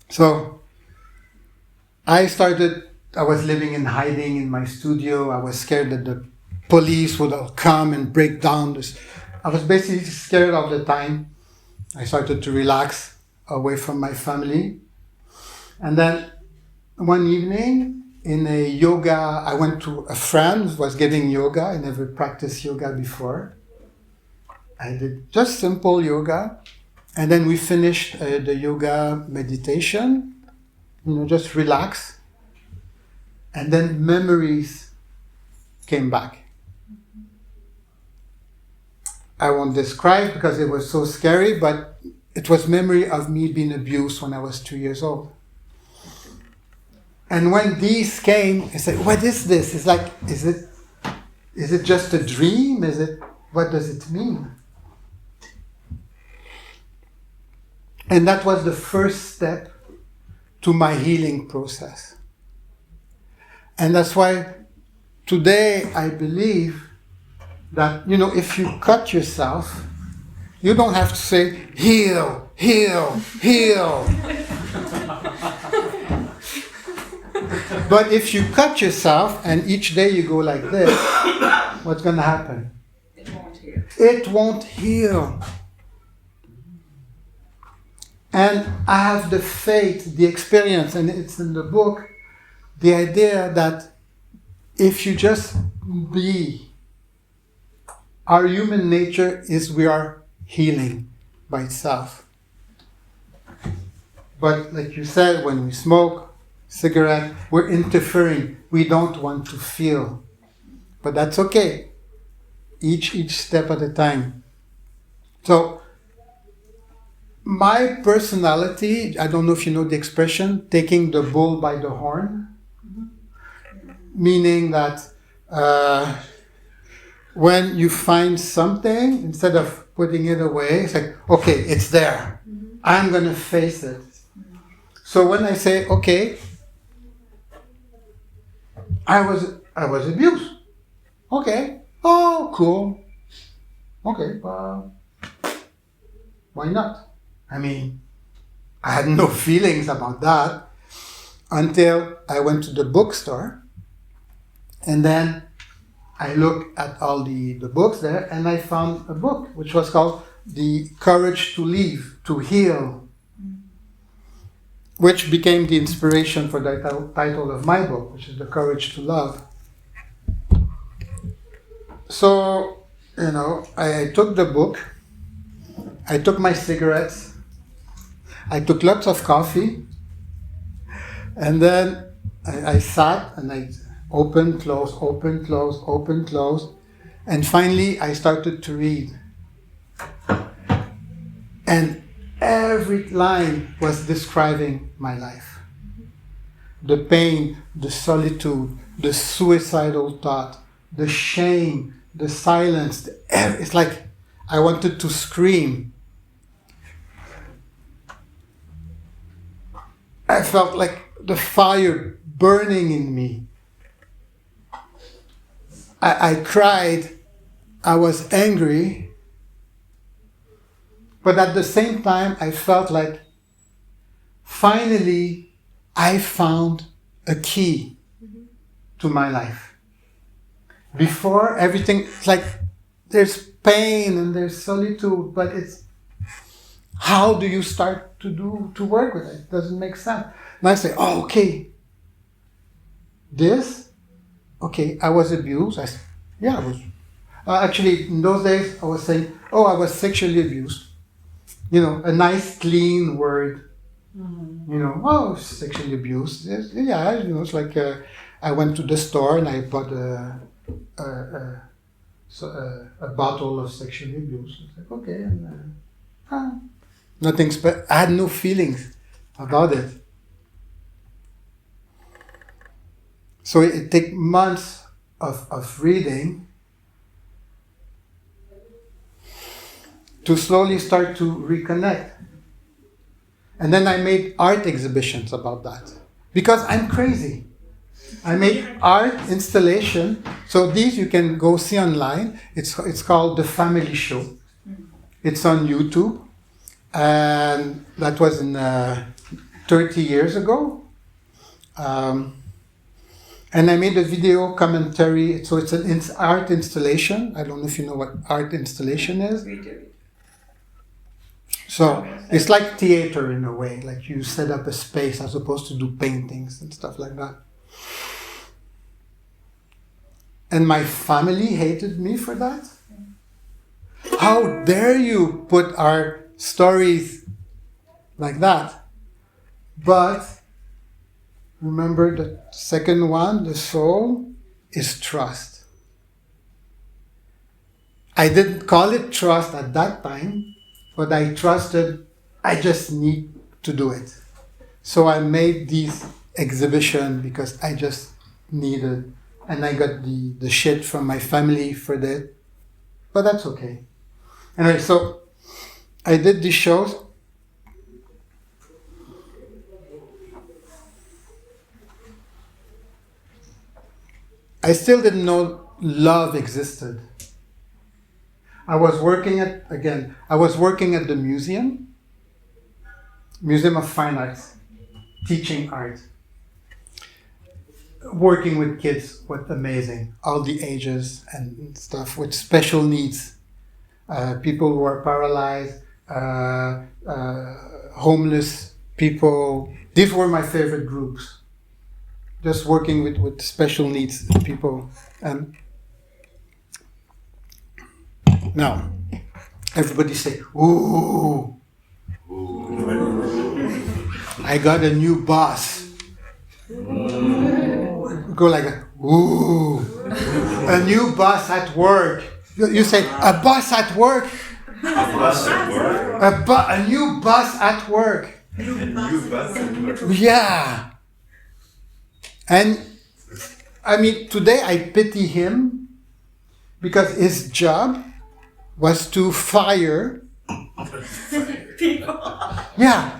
Speaker 1: So I was living in hiding in my studio. I was scared that the police would all come and break down this. I was basically scared all the time. I started to relax away from my family. And then one evening in a yoga, I went to a friend who was giving yoga. I never practiced yoga before. I did just simple yoga. And then we finished the yoga meditation, just relax. And then memories came back. I won't describe because it was so scary, but it was memory of me being abused when I was 2 years old. And when these came, I said, what is this? It's like, is it just a dream? What does it mean? And that was the first step to my healing process. And that's why today I believe that, if you cut yourself, you don't have to say, heal, heal, heal. But if you cut yourself and each day you go like this, what's going to happen?
Speaker 5: It won't heal.
Speaker 1: It won't heal. And I have the faith, the experience, and it's in the book, the idea that if you just be, our human nature is we are healing by itself. But like you said, when we smoke cigarette, we're interfering. We don't want to feel. But that's okay. Each step at a time. So, my personality, I don't know if you know the expression, taking the bull by the horn. Meaning that when you find something, instead of putting it away, it's like, okay, it's there. I'm going to face it. So when I say, okay, I was abused. Okay. Oh, cool. Okay, well, why not? I mean, I had no feelings about that until I went to the bookstore, and then I looked at all the books there, and I found a book which was called The Courage to Live, to Heal, which became the inspiration for the title of my book, which is The Courage to Love. So, I took the book, I took my cigarettes, I took lots of coffee, and then I sat and I open, close, open, close, open, close, and finally I started to read. And every line was describing my life. The pain, the solitude, the suicidal thought, the shame, the silence. It's like I wanted to scream. I felt like the fire burning in me. I cried. I was angry. But at the same time, I felt like finally I found a key to my life. Before, everything, it's like there's pain and there's solitude, but it's how do you start to work with it? It doesn't make sense. And I say, oh, okay. Okay, I was abused. I was. Actually, in those days, I was saying, I was sexually abused. A nice, clean word. Sexually abused. Yeah, it's like I went to the store and I bought a bottle of sexually abused. It's like, okay, and nothing special. I had no feelings about it. So it took months of reading to slowly start to reconnect. And then I made art exhibitions about that. Because I'm crazy. I made art installation. So these you can go see online. It's called The Family Show. It's on YouTube. And that was in 30 years ago. And I made a video commentary. So it's an art installation. I don't know if you know what art installation is.
Speaker 5: We do it.
Speaker 1: So it's like theater in a way, like you set up a space as opposed to do paintings and stuff like that. And my family hated me for that. How dare you put our stories like that? But remember the second one, the soul, is trust. I didn't call it trust at that time, but I trusted I just need to do it. So I made this exhibition because I just needed, and I got the shit from my family for that, but that's okay. Anyway, so I did these shows. I still didn't know love existed. I was working at the Museum of Fine Arts, teaching art. Working with kids was amazing, all the ages and stuff, with special needs. People who are paralyzed, homeless people. These were my favorite groups. Just working with special needs people. Now, everybody say, ooh. I got a new boss. Go like that. Ooh. A new boss at work. You say, a boss at work.
Speaker 4: A bus at work.
Speaker 1: A new boss at work.
Speaker 4: You bus at work.
Speaker 1: Yeah. And I mean, today I pity him because his job was to fire
Speaker 5: People.
Speaker 1: Yeah.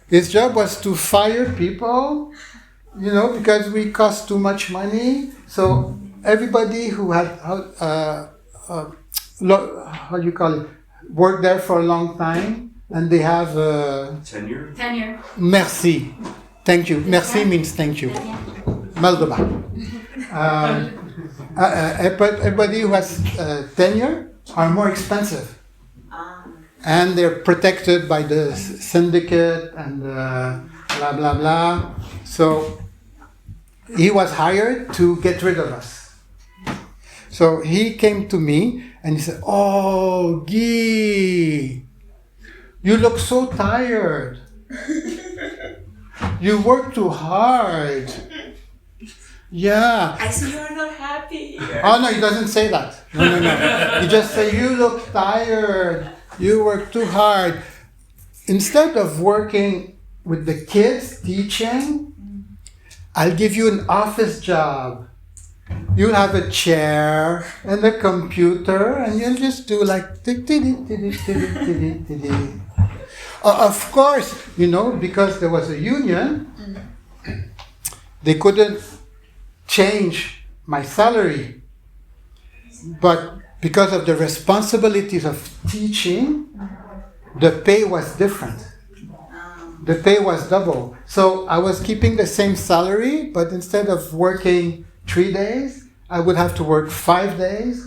Speaker 1: His job was to fire people, because we cost too much money. So everybody who had, how do you call it, worked there for a long time, and they have
Speaker 4: Tenure?
Speaker 6: Tenure.
Speaker 1: merci. Thank you. Merci means thank you. Maldoba. But everybody who has tenure are more expensive. And they're protected by the syndicate and blah, blah, blah. So he was hired to get rid of us. So he came to me and he said, "Oh, Guy, you look so tired. You work too hard. Yeah."
Speaker 5: I see you're not happy here.
Speaker 1: Oh, no, he doesn't say that. No. He just say, "You look tired. You work too hard." Instead of working with the kids, teaching, I'll give you an office job. You'll have a chair and a computer, and you'll just do like tick, tick, tick, tick, tick, tick, tick, tick. Of course, because there was a union, they couldn't change my salary. But because of the responsibilities of teaching, the pay was different. The pay was double. So I was keeping the same salary, but instead of working 3 days, I would have to work 5 days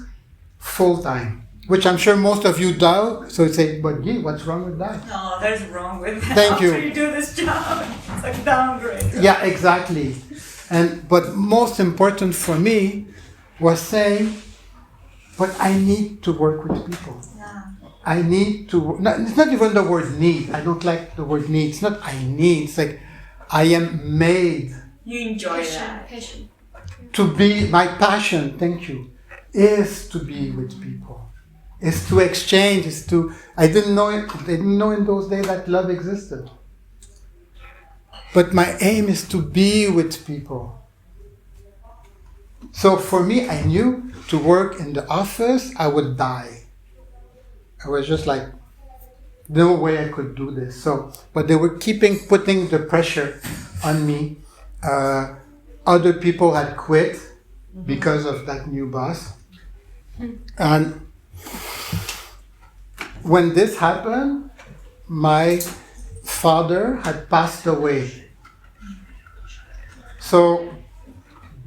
Speaker 1: full time, which I'm sure most of you do. So you say, "But Guy, what's wrong with that?"
Speaker 5: No, there's wrong with that.
Speaker 1: Thank you.
Speaker 5: After you do this job, it's like downgrade.
Speaker 1: Yeah, exactly. But most important for me was saying, but I need to work with people.
Speaker 5: Yeah.
Speaker 1: I need to, it's not even the word need. I don't like the word need. It's not I need. It's like I am made
Speaker 5: You enjoy that.
Speaker 6: Passion.
Speaker 1: to be, my passion, thank you, is to be with people. Is to exchange, I didn't know in those days that love existed. But my aim is to be with people. So for me, I knew to work in the office, I would die. I was just like, no way I could do this. So, but they were putting the pressure on me. other people had quit because of that new boss. And when this happened, my father had passed away. So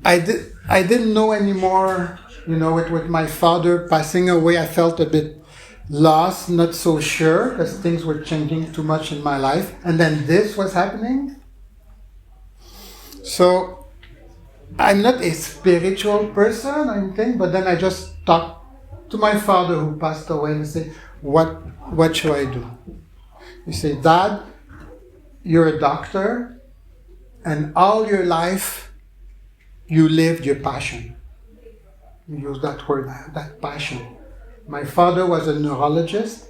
Speaker 1: I didn't know anymore, with my father passing away, I felt a bit lost, not so sure, because things were changing too much in my life. And then this was happening. So I'm not a spiritual person or anything, but then I just talked to my father who passed away and I said, what should I do? He said, Dad, you're a doctor, and all your life you lived your passion. You use that word, that passion. My father was a neurologist,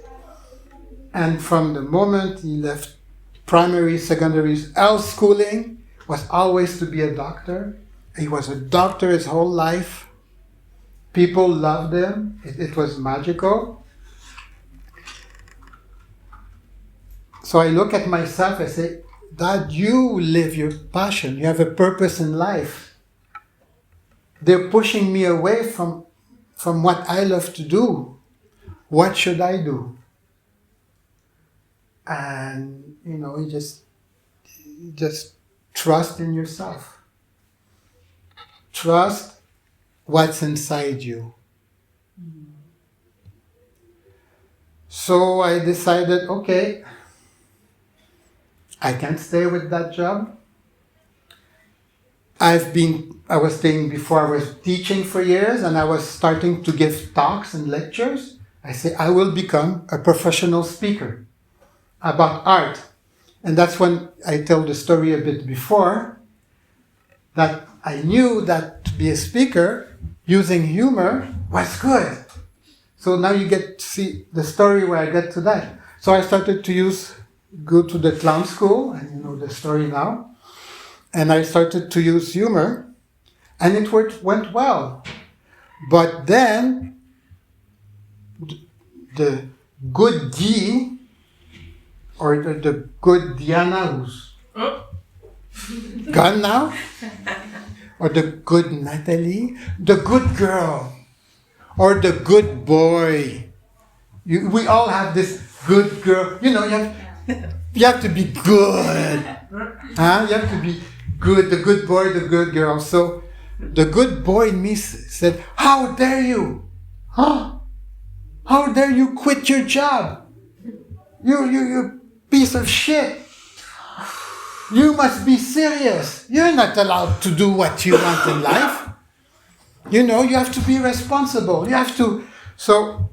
Speaker 1: and from the moment he left primary, secondary, health schooling, was always to be a doctor. He was a doctor his whole life. People loved him. It was magical. So I look at myself, I say, Dad, you live your passion. You have a purpose in life. They're pushing me away from what I love to do. What should I do? And, you just trust in yourself. Trust what's inside you. So I decided, okay, I can't stay with that job. I was saying before, I was teaching for years and I was starting to give talks and lectures. I say, I will become a professional speaker about art. And that's when I tell the story a bit before, that I knew that to be a speaker using humor was good. So now you get to see the story where I get to that. So I started to go to the clown school, and you know the story now. And I started to use humor, and it went well. But then, the good Dee, or the good Diana, who's gone now, or the good Natalie, the good girl, or the good boy. We all have this good girl. You have to be good. Huh? You have to be good, the good boy, the good girl. So the good boy in me said, how dare you? Huh? How dare you quit your job? You piece of shit. You must be serious. You're not allowed to do what you want in life. You have to be responsible. You have to. So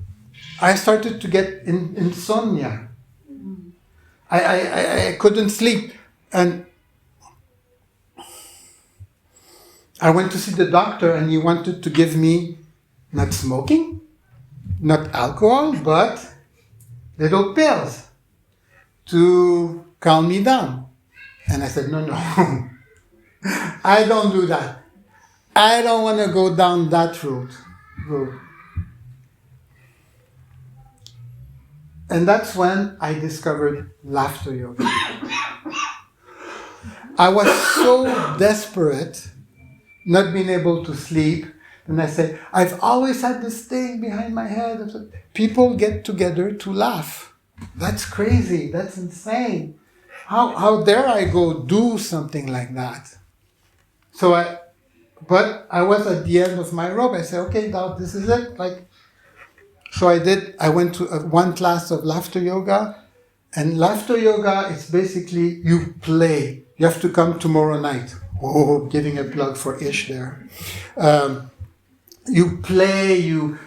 Speaker 1: I started to get insomnia. I couldn't sleep. And I went to see the doctor, and he wanted to give me not smoking, not alcohol, but little pills to calm me down. And I said, no, I don't do that. I don't want to go down that route. And that's when I discovered laughter yoga. I was so desperate, not being able to sleep. And I said, I've always had this thing behind my head. People get together to laugh. That's crazy. That's insane. How dare I go do something like that? But I was at the end of my rope. I said, okay, now this is it. So I went to one class of laughter yoga. And laughter yoga is basically you play. You have to come tomorrow night. Oh, giving a plug for Ish there. You play, you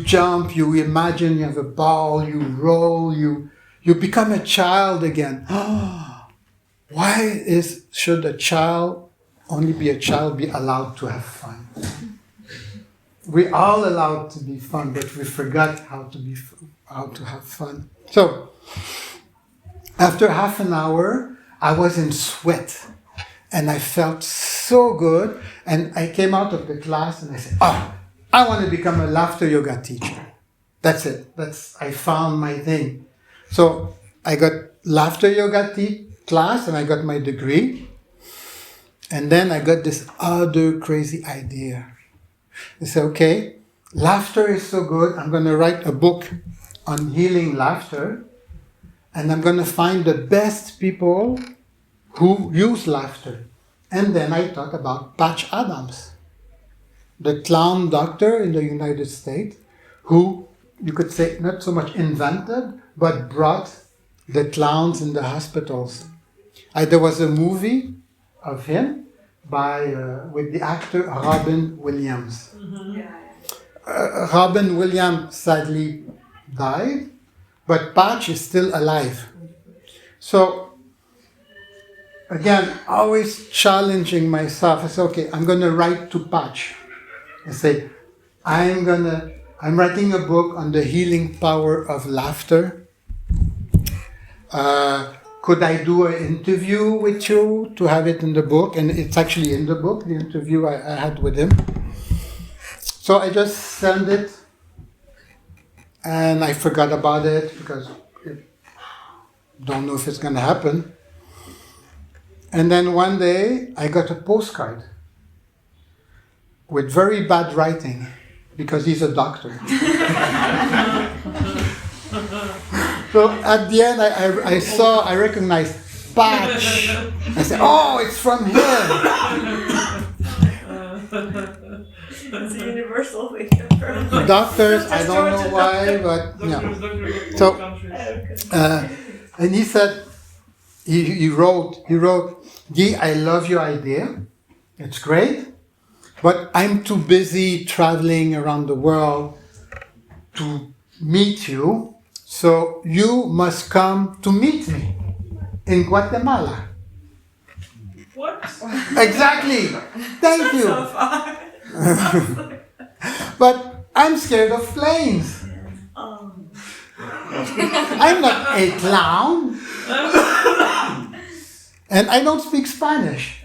Speaker 1: jump, you imagine you have a ball, you roll, you become a child again. Why should a child only be a child, be allowed to have fun? We're all allowed to be fun, but we forgot how to have fun. So, after half an hour, I was in sweat, and I felt so good, and I came out of the class, and I said, I want to become a laughter yoga teacher. That's it. I found my thing. So, I got laughter yoga class, and I got my degree. And then I got this other crazy idea. I said, okay, laughter is so good. I'm going to write a book on healing laughter. And I'm going to find the best people who use laughter. And then I thought about Patch Adams, the clown doctor in the United States, who, you could say, not so much invented, but brought the clowns in the hospitals. There was a movie of him with the actor Robin Williams. Robin Williams sadly died, but Patch is still alive. So, again, always challenging myself. I say, okay, I'm going to write to Patch. I say, I'm writing a book on the healing power of laughter. Could I do an interview with you to have it in the book? And it's actually in the book, the interview I had with him. So I just sent it, and I forgot about it because I don't know if it's going to happen. And then one day I got a postcard with very bad writing because he's a doctor. So at the end I recognized Patch. I said, oh, it's from him.
Speaker 5: It's a universal thing.
Speaker 1: Doctors, I don't know why, but yeah. So, and he said, he wrote, Guy, I love your idea. It's great, but I'm too busy traveling around the world to meet you. So you must come to meet me in Guatemala.
Speaker 3: What?
Speaker 1: Exactly. Thank you.
Speaker 5: So far.
Speaker 1: But I'm scared of planes. I'm not a clown. And I don't speak Spanish.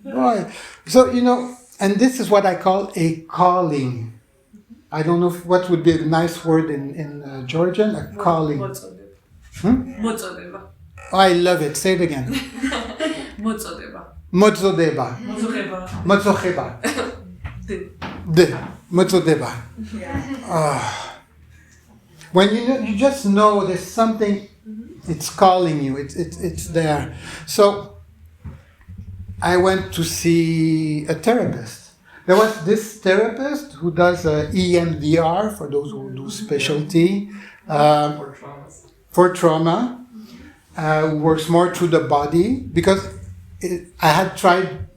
Speaker 1: Boy. So, and this is what I call a calling. I don't know what would be a nice word in Georgian, a calling.
Speaker 3: 모წოდება.
Speaker 1: Oh, I love it. Say it again.
Speaker 3: 모წოდება.
Speaker 1: Motzodeba. Motzogeba. De. Motzodeba. When you just know there's something, it's calling you. It's there. So I went to see a therapist. There was this therapist who does EMDR, for those who do specialty, for trauma, who works more through the body, because I had tried,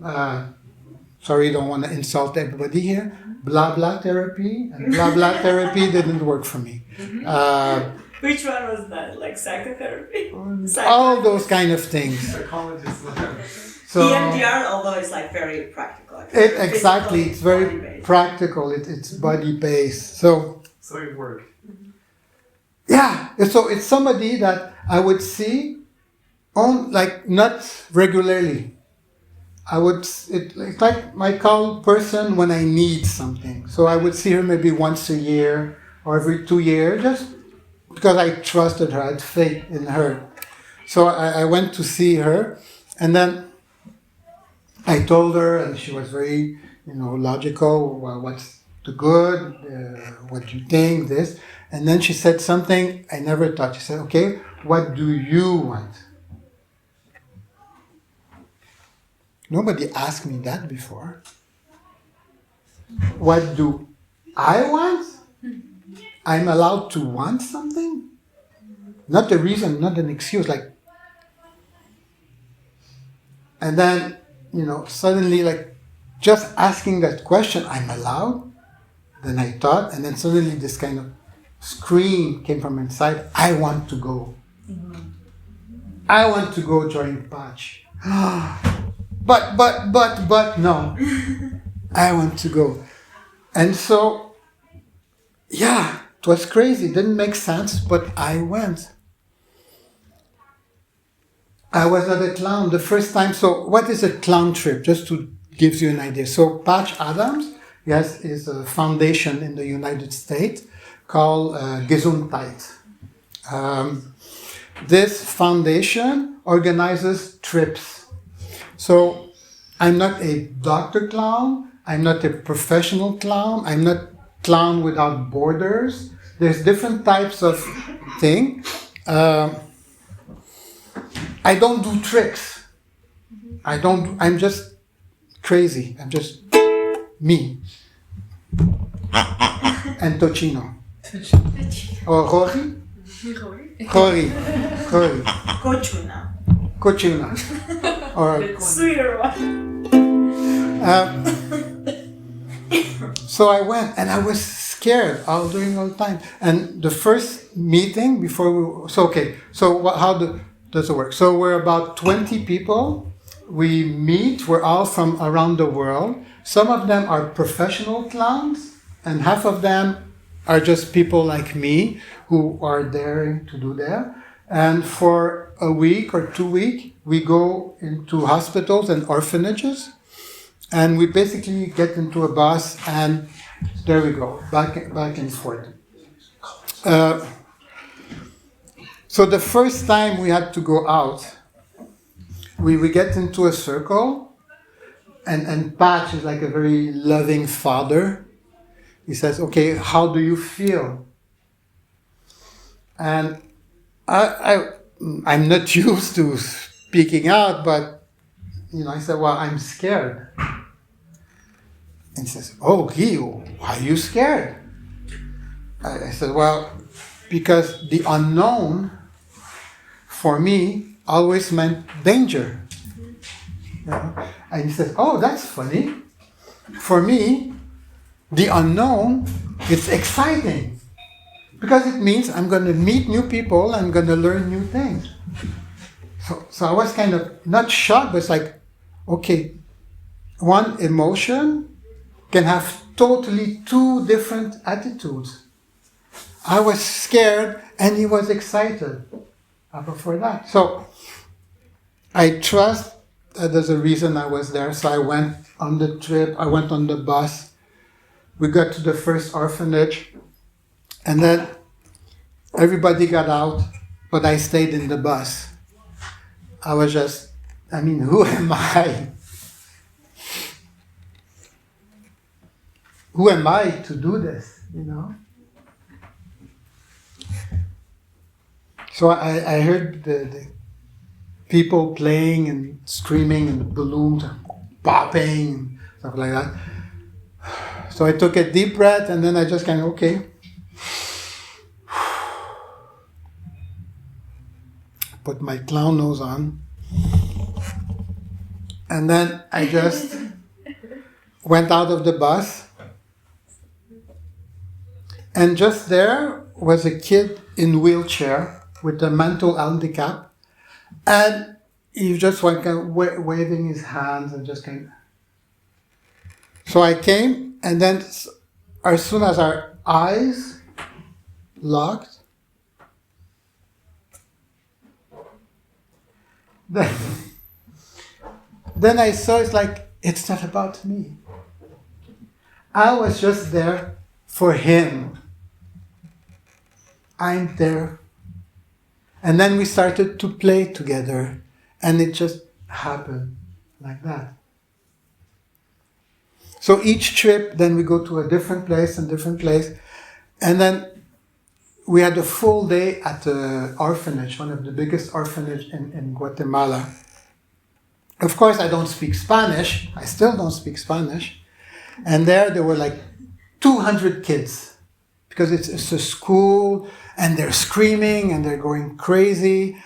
Speaker 1: sorry, don't want to insult everybody here, blah blah therapy, and blah blah therapy didn't work for me.
Speaker 5: Which one was that? Like psychotherapy?
Speaker 1: All those kind of things.
Speaker 2: Psychologists.
Speaker 1: So,
Speaker 5: EMDR, although it's like very practical.
Speaker 1: Exactly, it's very
Speaker 5: body-based.
Speaker 1: practical, it's body-based. So
Speaker 2: it worked.
Speaker 1: yeah, so it's somebody that I would see not regularly. It's like my call person when I need something. So I would see her maybe once a year or every 2 years, just because I trusted her, I had faith in her. So I went to see her, and then I told her, and she was very, logical. Well, what's the good? What do you think? This, and then she said something I never thought. She said, "Okay, what do you want?" Nobody asked me that before. What do I want? I'm allowed to want something? Not a reason, not an excuse. And then, suddenly, just asking that question, I'm allowed? Then I thought, and then suddenly this kind of scream came from inside, I want to go. I want to go join Patch. But, no. I want to go. And so, yeah, it was crazy. It didn't make sense, but I went. I was at a clown the first time. So what is a clown trip? Just to give you an idea. So Patch Adams, yes, is a foundation in the United States called Gesundheit. This foundation organizes trips. So I'm not a doctor clown. I'm not a professional clown. I'm not clown without borders. There's different types of thing. I don't do tricks. I'm just crazy. I'm just me. And Tocino. Or Rory? Rory.
Speaker 5: Cochuna.
Speaker 1: Cochina. Or
Speaker 5: Sweeter one.
Speaker 1: so I went and I was scared during all the time. And the first meeting before how does it work? So we're about 20 people. We meet. We're all from around the world. Some of them are professional clowns, and half of them are just people like me who are daring to do that. And for a week or 2 weeks, we go into hospitals and orphanages, and we basically get into a bus, and there we go, back and forth. So the first time we had to go out, we get into a circle, and Patch is like a very loving father. He says, "Okay, how do you feel?" And I'm not used to speaking out, but I said, "Well, I'm scared." And he says, "Oh, Guy, why are you scared?" I said, "Well, because the unknown for me always meant danger." And he says, "Oh, that's funny. For me, the unknown, it's exciting. Because it means I'm going to meet new people, I'm going to learn new things." So I was kind of not shocked, but it's like, okay, one emotion can have totally two different attitudes. I was scared and he was excited for that. So I trust that there's a reason I was there. So I went on the trip, I went on the bus. We got to the first orphanage, and then everybody got out, but I stayed in the bus. I was who am I? Who am I to do this, So I heard the people playing and screaming and the balloons popping and stuff like that. So I took a deep breath and then I just kind of, okay. Put my clown nose on. And then I just went out of the bus. And just there was a kid in wheelchair with a mental handicap. And he just went kind of waving his hands and just kind of. So I came, and then as soon as our eyes locked, then I saw it's like, it's not about me. I was just there for him. I'm there. And then we started to play together, and it just happened like that. So each trip, then we go to a different place. And then we had a full day at the orphanage, one of the biggest orphanage in Guatemala. Of course, I don't speak Spanish. I still don't speak Spanish. And there were like 200 kids, because it's a school, and they're screaming and they're going crazy.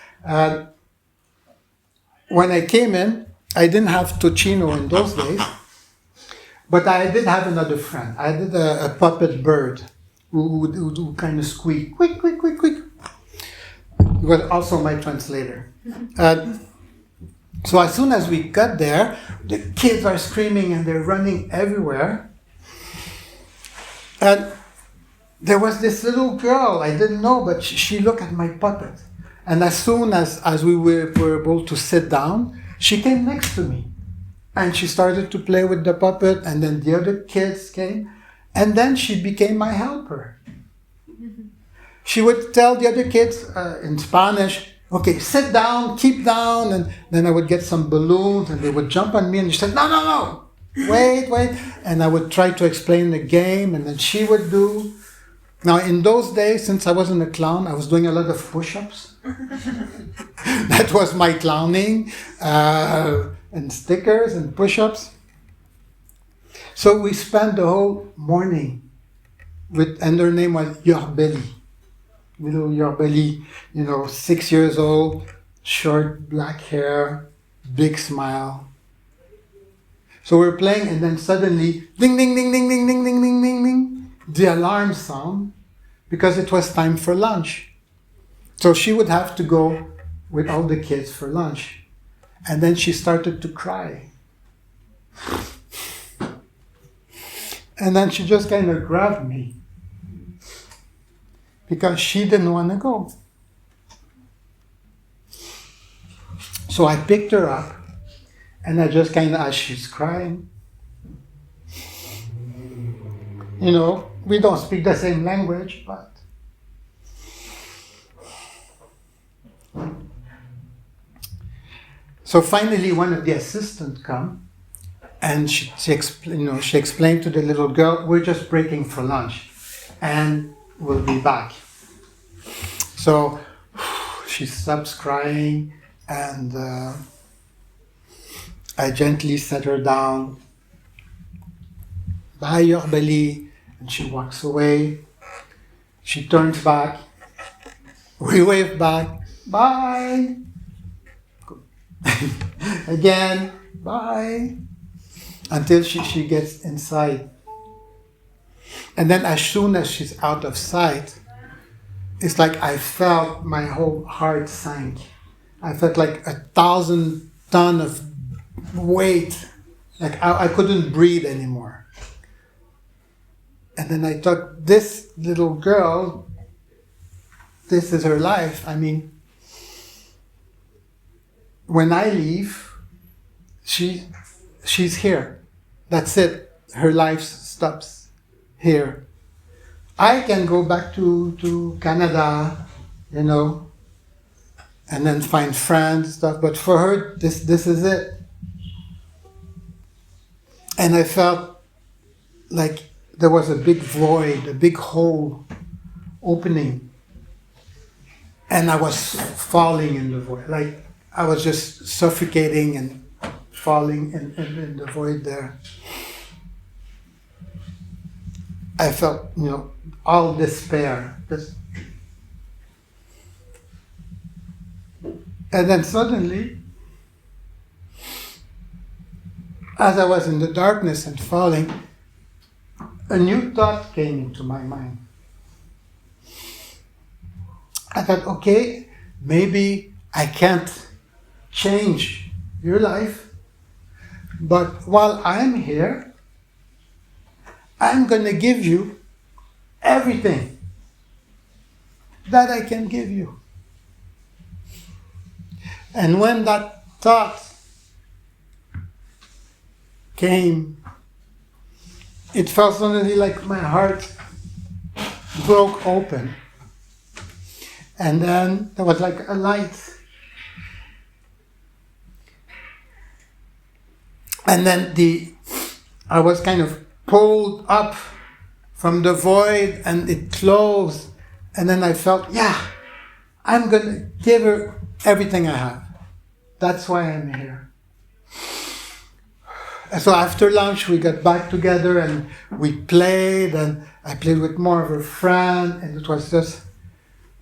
Speaker 1: When I came in, I didn't have Tocino in those days, but I did have another friend. I did a puppet bird who would kind of squeak, quick, quick, quick, quick. He was also my translator. So as soon as we got there, the kids are screaming and they're running everywhere. And there was this little girl, I didn't know, but she looked at my puppet. And as soon as we were able to sit down, she came next to me. And she started to play with the puppet, and then the other kids came. And then she became my helper. She would tell the other kids in Spanish, Okay, sit down, keep down, and then I would get some balloons, and they would jump on me, and she said, no, no, no, wait, and I would try to explain the game, and then she would do. Now, in those days, since I wasn't a clown, I was doing a lot of push-ups. That was my clowning, and stickers and push-ups. So we spent the whole morning and her name was Giard. Little Giard, 6 years old, short black hair, big smile. So we're playing, and then suddenly, ding, ding, ding, ding, ding, ding, ding, ding, ding, ding, the alarm sound, because it was time for lunch. So she would have to go with all the kids for lunch. And then she started to cry. And then she just kind of grabbed me because she didn't want to go. So I picked her up, and I just kind of, as she's crying, we don't speak the same language, but so finally one of the assistants come, and she explained to the little girl, we're just breaking for lunch, and we'll be back. So she stops crying, and I gently set her down. Bye, your belly. And she walks away. She turns back. We wave back. Bye. Again. Bye. Until she gets inside. And then as soon as she's out of sight, it's like I felt my whole heart sank. I felt like 1,000 tons of weight. Like I couldn't breathe anymore. And then I thought, this little girl, this is her life. I mean, when I leave, she's here. That's it. Her life stops here. I can go back to Canada, and then find friends, stuff. But for her, this is it. And I felt like there was a big void, a big hole opening. And I was falling in the void. Like I was just suffocating and falling in the void there. I felt, all despair. And then suddenly, as I was in the darkness and falling, a new thought came into my mind. I thought, okay, maybe I can't change your life, but while I'm here, I'm going to give you everything that I can give you. And when that thought came, it felt suddenly like my heart broke open. And then there was like a light. And then I was kind of pulled up from the void, and it closed. And then I felt, I'm going to give her everything I have. That's why I'm here. And so after lunch, we got back together and we played, and I played with more of her friend, and it was just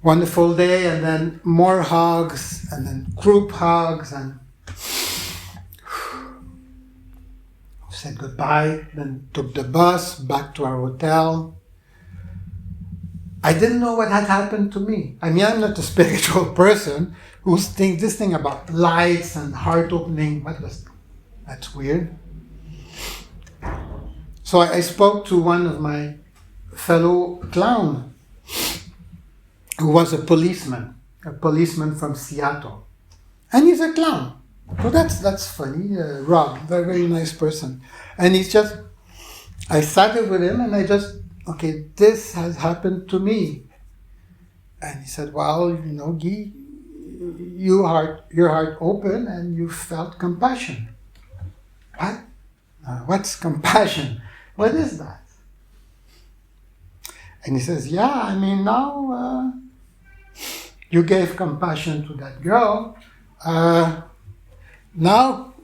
Speaker 1: wonderful day. And then more hugs, and then group hugs, and said goodbye, then took the bus back to our hotel. I didn't know what had happened to me. I mean, I'm not a spiritual person who thinks this thing about lights and heart opening. That's weird. So I spoke to one of my fellow clown, who was a policeman from Seattle. And he's a clown. So that's funny. Rob, very, very nice person. And I sat there with him, and this has happened to me. And he said, well, Guy, your heart open and you felt compassion. What? What's compassion? What is that? And he says, yeah, I mean, now you gave compassion to that girl. Now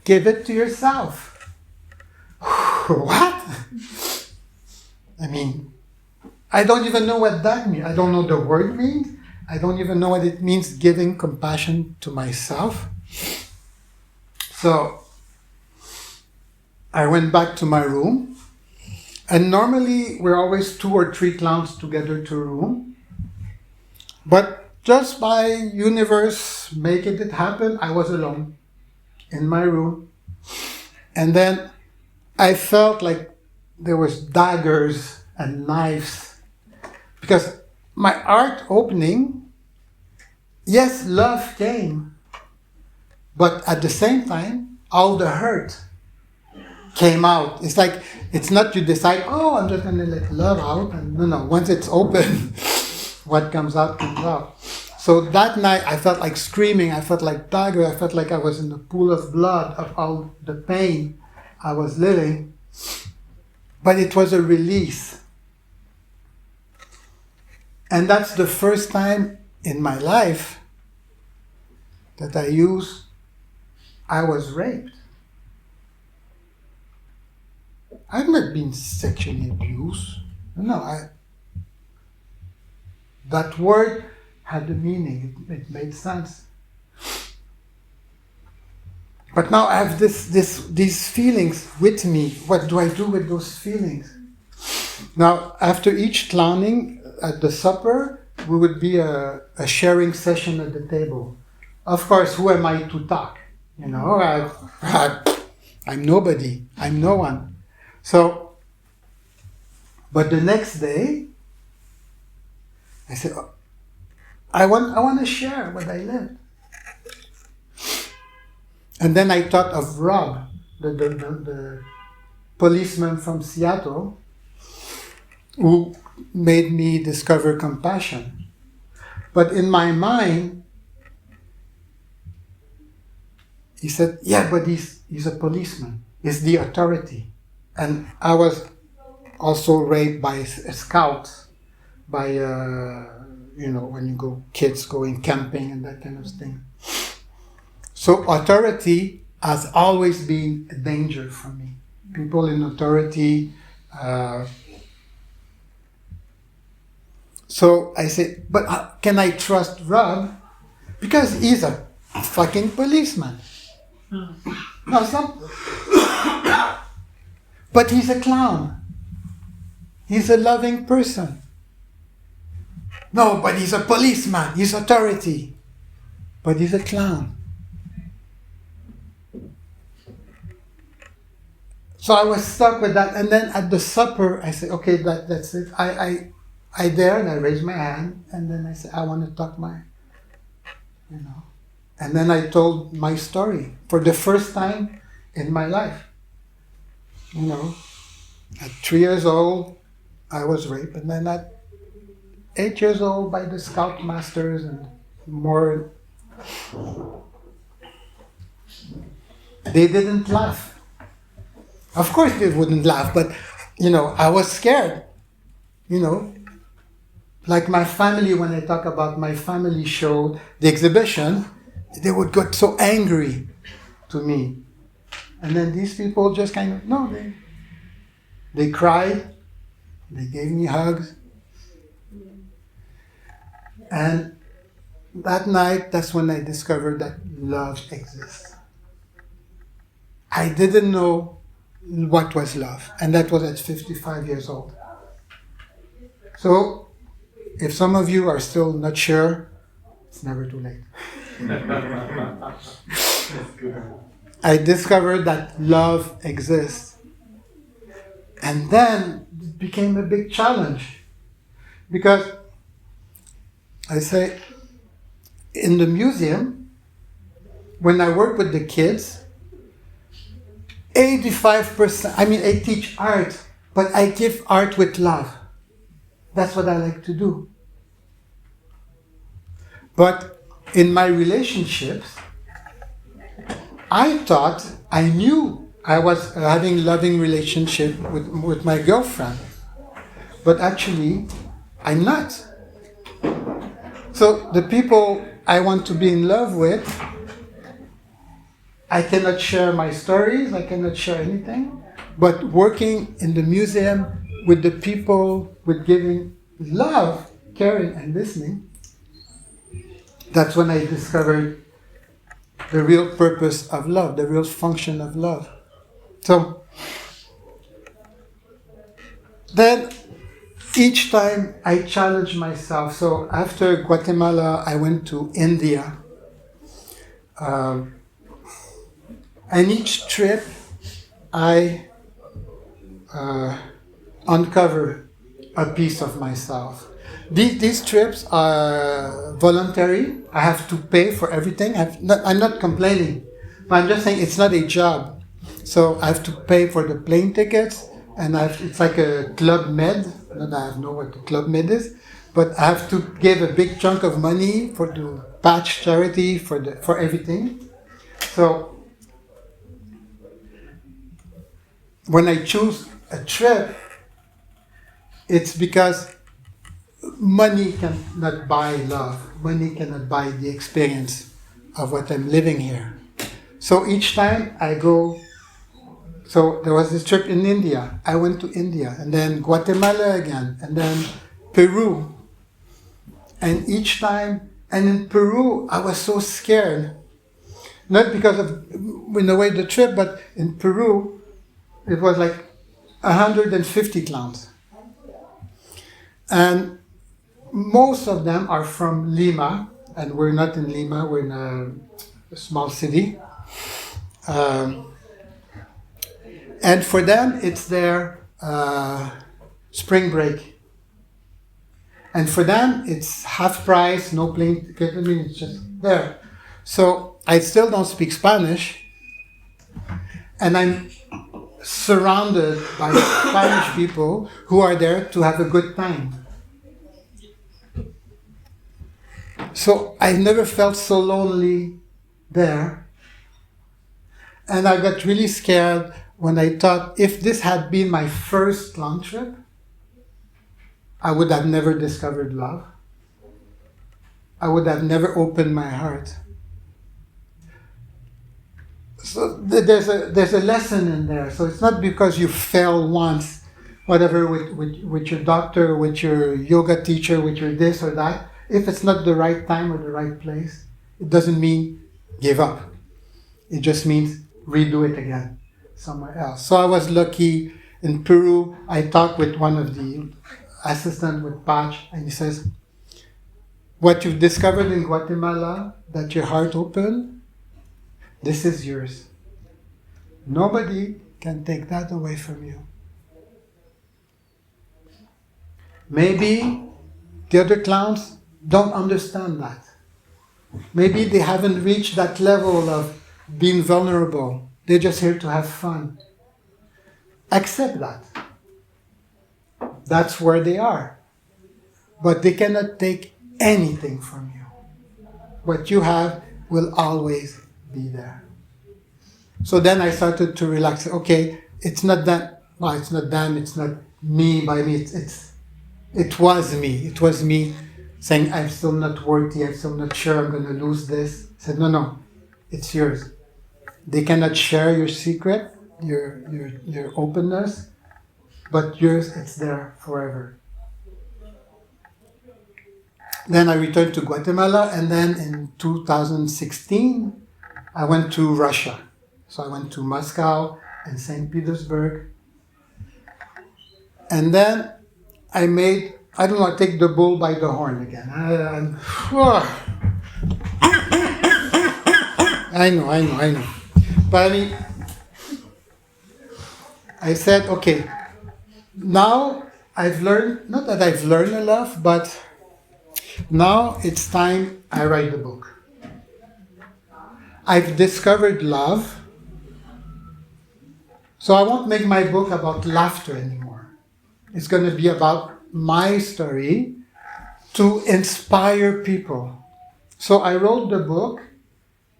Speaker 1: give it to yourself. What? I mean, I don't even know what that means. I don't know the word means. I don't even know what it means giving compassion to myself. So I went back to my room. And normally we're always 2 or 3 clowns together to a room. But just by universe making it happen, I was alone in my room. And then I felt like there was daggers and knives. Because my heart opening, yes, love came. But at the same time, all the hurt came out. It's like, it's not you decide, oh, I'm just going to let love out. And no, once it's open, what comes out comes out. So that night I felt like screaming, I felt like dagger, I felt like I was in a pool of blood of all the pain I was living. But it was a release. And that's the first time in my life that I was raped. I've not been sexually abused. No, that word had a meaning. It made sense. But now I have these feelings with me. What do I do with those feelings? Now, after each clowning at the supper, we would be a sharing session at the table. Of course, who am I to talk? You know, I'm nobody. I'm no one. So, but the next day, I said, oh, I want to share what I learned. And then I thought of Rob, the policeman from Seattle, who made me discover compassion. But in my mind, he said, yeah, but he's a policeman. He's the authority. And I was also raped by a scout, by, when kids going camping and that kind of thing. So authority has always been a danger for me. People in authority. So I said, but can I trust Rob? Because he's a fucking policeman. No, it's not. But he's a clown. He's a loving person. No, but he's a policeman. He's authority. But he's a clown. So I was stuck with that. And then at the supper, I said, okay, that's it. I dared, I raised my hand. And then I said, I want to talk And then I told my story for the first time in my life. At 3 years old, I was raped, and then at 8 years old by the scoutmasters and more. They didn't laugh. Of course they wouldn't laugh, but, I was scared. Like my family, when I talk about my family show, the exhibition, they would get so angry to me. And then these people just they cried, they gave me hugs. And that night, that's when I discovered that love exists. I didn't know what was love, and that was at 55 years old. So, if some of you are still not sure, it's never too late. I discovered that love exists. And then it became a big challenge. Because I say, in the museum, when I work with the kids, 85%, I teach art, but I give art with love. That's what I like to do. But in my relationships, I thought I knew I was having loving relationship with my girlfriend, but actually I'm not. So the people I want to be in love with, I cannot share my stories, I cannot share anything, but working in the museum with the people, with giving love, caring and listening, that's when I discovered the real purpose of love, the real function of love. So then each time I challenge myself. So after Guatemala, I went to India. And each trip, I uncover a piece of myself. These trips are voluntary. I have to pay for everything. I'm not complaining, but I'm just saying it's not a job. So I have to pay for the plane tickets, and it's like a Club Med. I don't know what the Club Med is, but I have to give a big chunk of money for the patch charity for everything. So when I choose a trip, it's because money cannot buy love. Money cannot buy the experience of what I'm living here. So each time I go, so there was this trip in India. I went to India, and then Guatemala again, and then Peru. And each time, and in Peru, I was so scared. Not because of, in a way, the trip, but in Peru, it was like 150 clowns. And most of them are from Lima, and we're not in Lima, we're in a small city. And for them, it's their spring break. And for them, it's half price, no plane ticket, I mean, it's just there. So I still don't speak Spanish, and I'm surrounded by Spanish people who are there to have a good time. So I never felt so lonely there. And I got really scared when I thought if this had been my first long trip, I would have never discovered love. I would have never opened my heart. So there's a lesson in there. So it's not because you fell once, whatever, with your doctor, with your yoga teacher, with your this or that. If it's not the right time or the right place, it doesn't mean give up. It just means redo it again somewhere else. So I was lucky in Peru. I talked with one of the assistants with Patch, and he says, what you've discovered in Guatemala, that your heart opened, this is yours. Nobody can take that away from you. Maybe the other clowns don't understand that. Maybe they haven't reached that level of being vulnerable. They're just here to have fun. Accept that. That's where they are. But they cannot take anything from you. What you have will always be there. So then I started to relax. Okay, it's not that, well, it's not them, it's not me by me, it was me. It was me saying, I'm still not worthy, I'm still not sure I'm going to lose this. I said, no, it's yours. They cannot share your secret, your openness, but yours, it's there forever. Then I returned to Guatemala, and then in 2016, I went to Russia. So I went to Moscow and St. Petersburg. And then I take the bull by the horn again. I know. But I mean, I said, okay, now I've learned, not that I've learned enough, but now it's time I write the book. I've discovered love, so I won't make my book about laughter anymore. It's going to be about my story to inspire people So I wrote the book,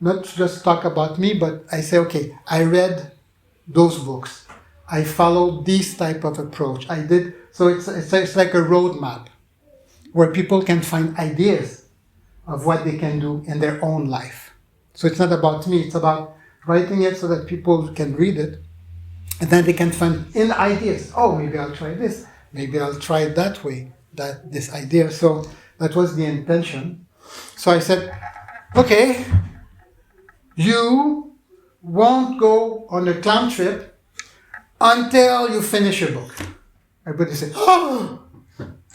Speaker 1: not to just talk about me, but I say, okay, I read those books. I followed this type of approach. I did, so it's like a roadmap where people can find ideas of what they can do in their own life. So it's not about me, it's about writing it so that people can read it, and then they can find in ideas. Oh, maybe I'll try this. Maybe I'll try it that way, this idea. So that was the intention. So I said, okay, you won't go on a clown trip until you finish your book. Everybody said, oh!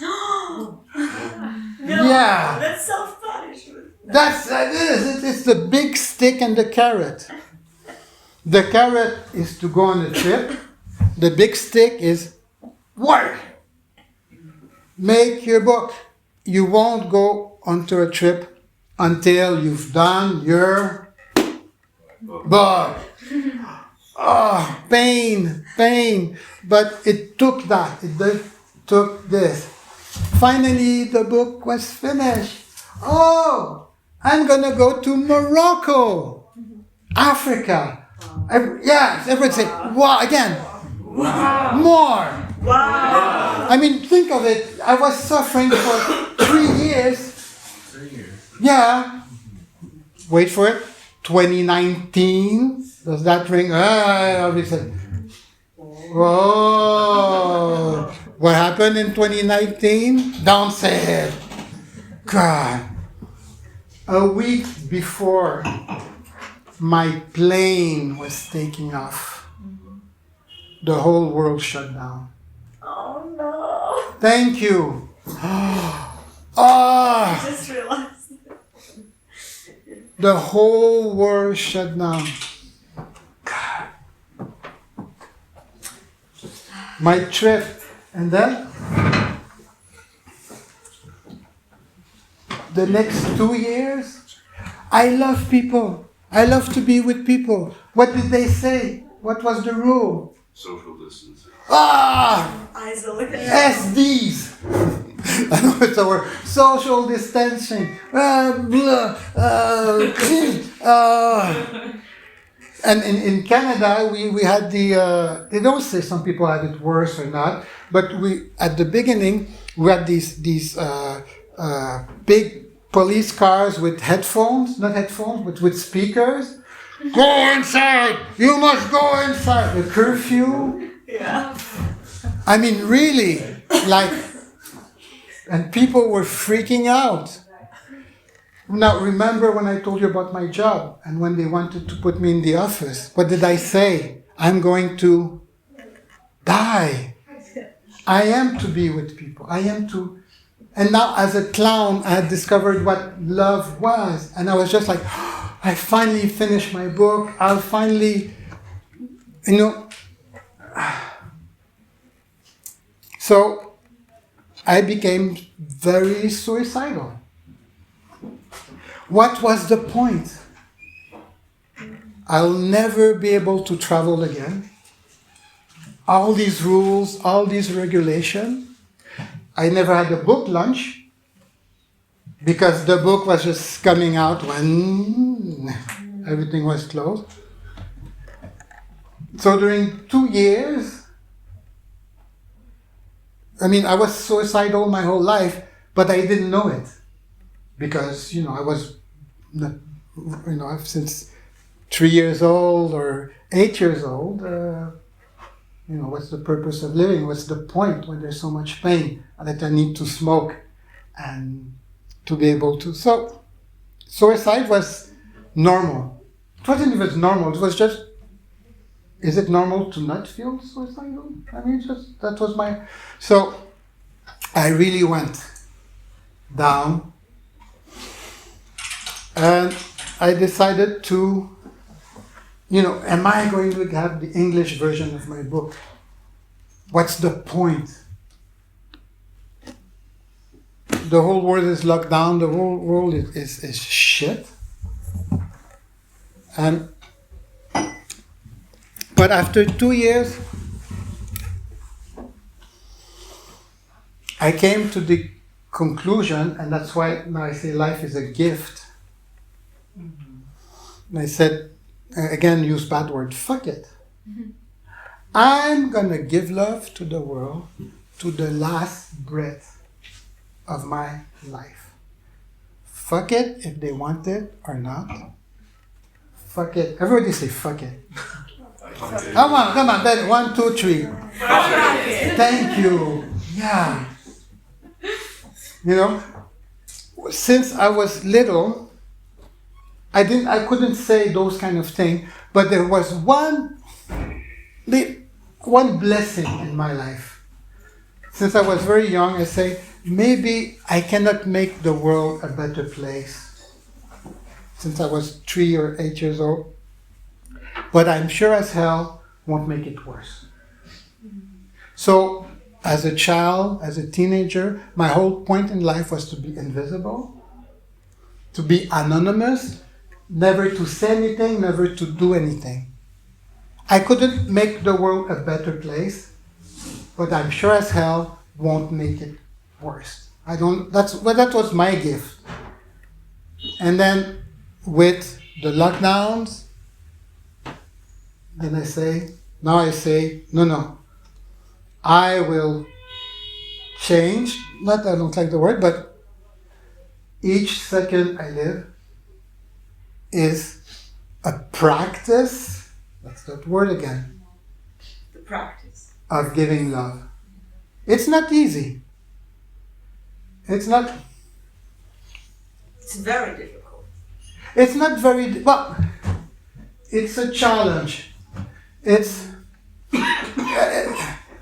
Speaker 5: No,
Speaker 1: Yeah.
Speaker 5: that's self-punishment.
Speaker 1: That's it is. It's the big stick and the carrot. The carrot is to go on a trip. The big stick is work. Make your book. You won't go onto a trip until you've done your book. Oh, pain. But it took that. It took this. Finally, the book was finished. Oh, I'm gonna go to Morocco, Africa. Yes, everybody say, wow, again. Wow. More.
Speaker 5: Wow.
Speaker 1: I mean, think of it. I was suffering for 3 years.
Speaker 4: 3 years.
Speaker 1: Yeah. Wait for it. 2019. Does that ring? Obviously. Whoa. What happened in 2019? Don't say it. God. A week before my plane was taking off, the whole world shut down.
Speaker 5: Oh no.
Speaker 1: Thank you.
Speaker 5: I just realized.
Speaker 1: The whole world shut down. God. My trip. And then the next 2 years, I love people. I love to be with people. What did they say? What was the rule?
Speaker 4: Social distancing.
Speaker 5: Isolation.
Speaker 1: SDs. I know it's a word. Social distancing. And in Canada, we had they don't say some people had it worse or not, but we at the beginning we had these big police cars with headphones, not headphones, but with speakers. Go inside! You must go inside! The curfew.
Speaker 5: Yeah.
Speaker 1: I mean, really, like, and people were freaking out. Now, remember when I told you about my job and when they wanted to put me in the office? What did I say? I'm going to die. I am to be with people. I am to... And now, as a clown, I had discovered what love was. And I was just like, I finally finished my book. I'll finally, So, I became very suicidal. What was the point? I'll never be able to travel again. All these rules, all these regulations. I never had a book launch because the book was just coming out when everything was closed. So during 2 years, I mean, I was suicidal my whole life, but I didn't know it. Because, I was, not, since 3 years old or 8 years old, what's the purpose of living? What's the point when there's so much pain that I need to smoke and to be able to... So, suicide was normal. It wasn't even normal, it was just, is it normal to not feel suicidal? I mean, that was my... So, I really went down. And I decided to, am I going to have the English version of my book? What's the point? The whole world is locked down, the whole world is shit. But after 2 years, I came to the conclusion, and that's why now I say life is a gift. And I said, again, use bad word, fuck it. I'm gonna give love to the world to the last breath of my life. Fuck it if they want it or not. Fuck it. Everybody say fuck it. Come on, then 1, 2, 3. Thank you. Yeah. You know, since I was little, I couldn't say those kind of things, but there was one blessing in my life. Since I was very young, I say, maybe I cannot make the world a better place. Since I was 3 or 8 years old. But I'm sure as hell won't make it worse. So, as a child, as a teenager, my whole point in life was to be invisible, to be anonymous, never to say anything, never to do anything. I couldn't make the world a better place, but I'm sure as hell won't make it worse. That was my gift. And then with the lockdowns, then I say, no, I will change, not that I don't like the word, but each second I live is a practice, that's that word again,
Speaker 5: The practice.
Speaker 1: of giving love. It's not easy. It's
Speaker 5: very difficult.
Speaker 1: It's not very, well, it's a challenge. It's,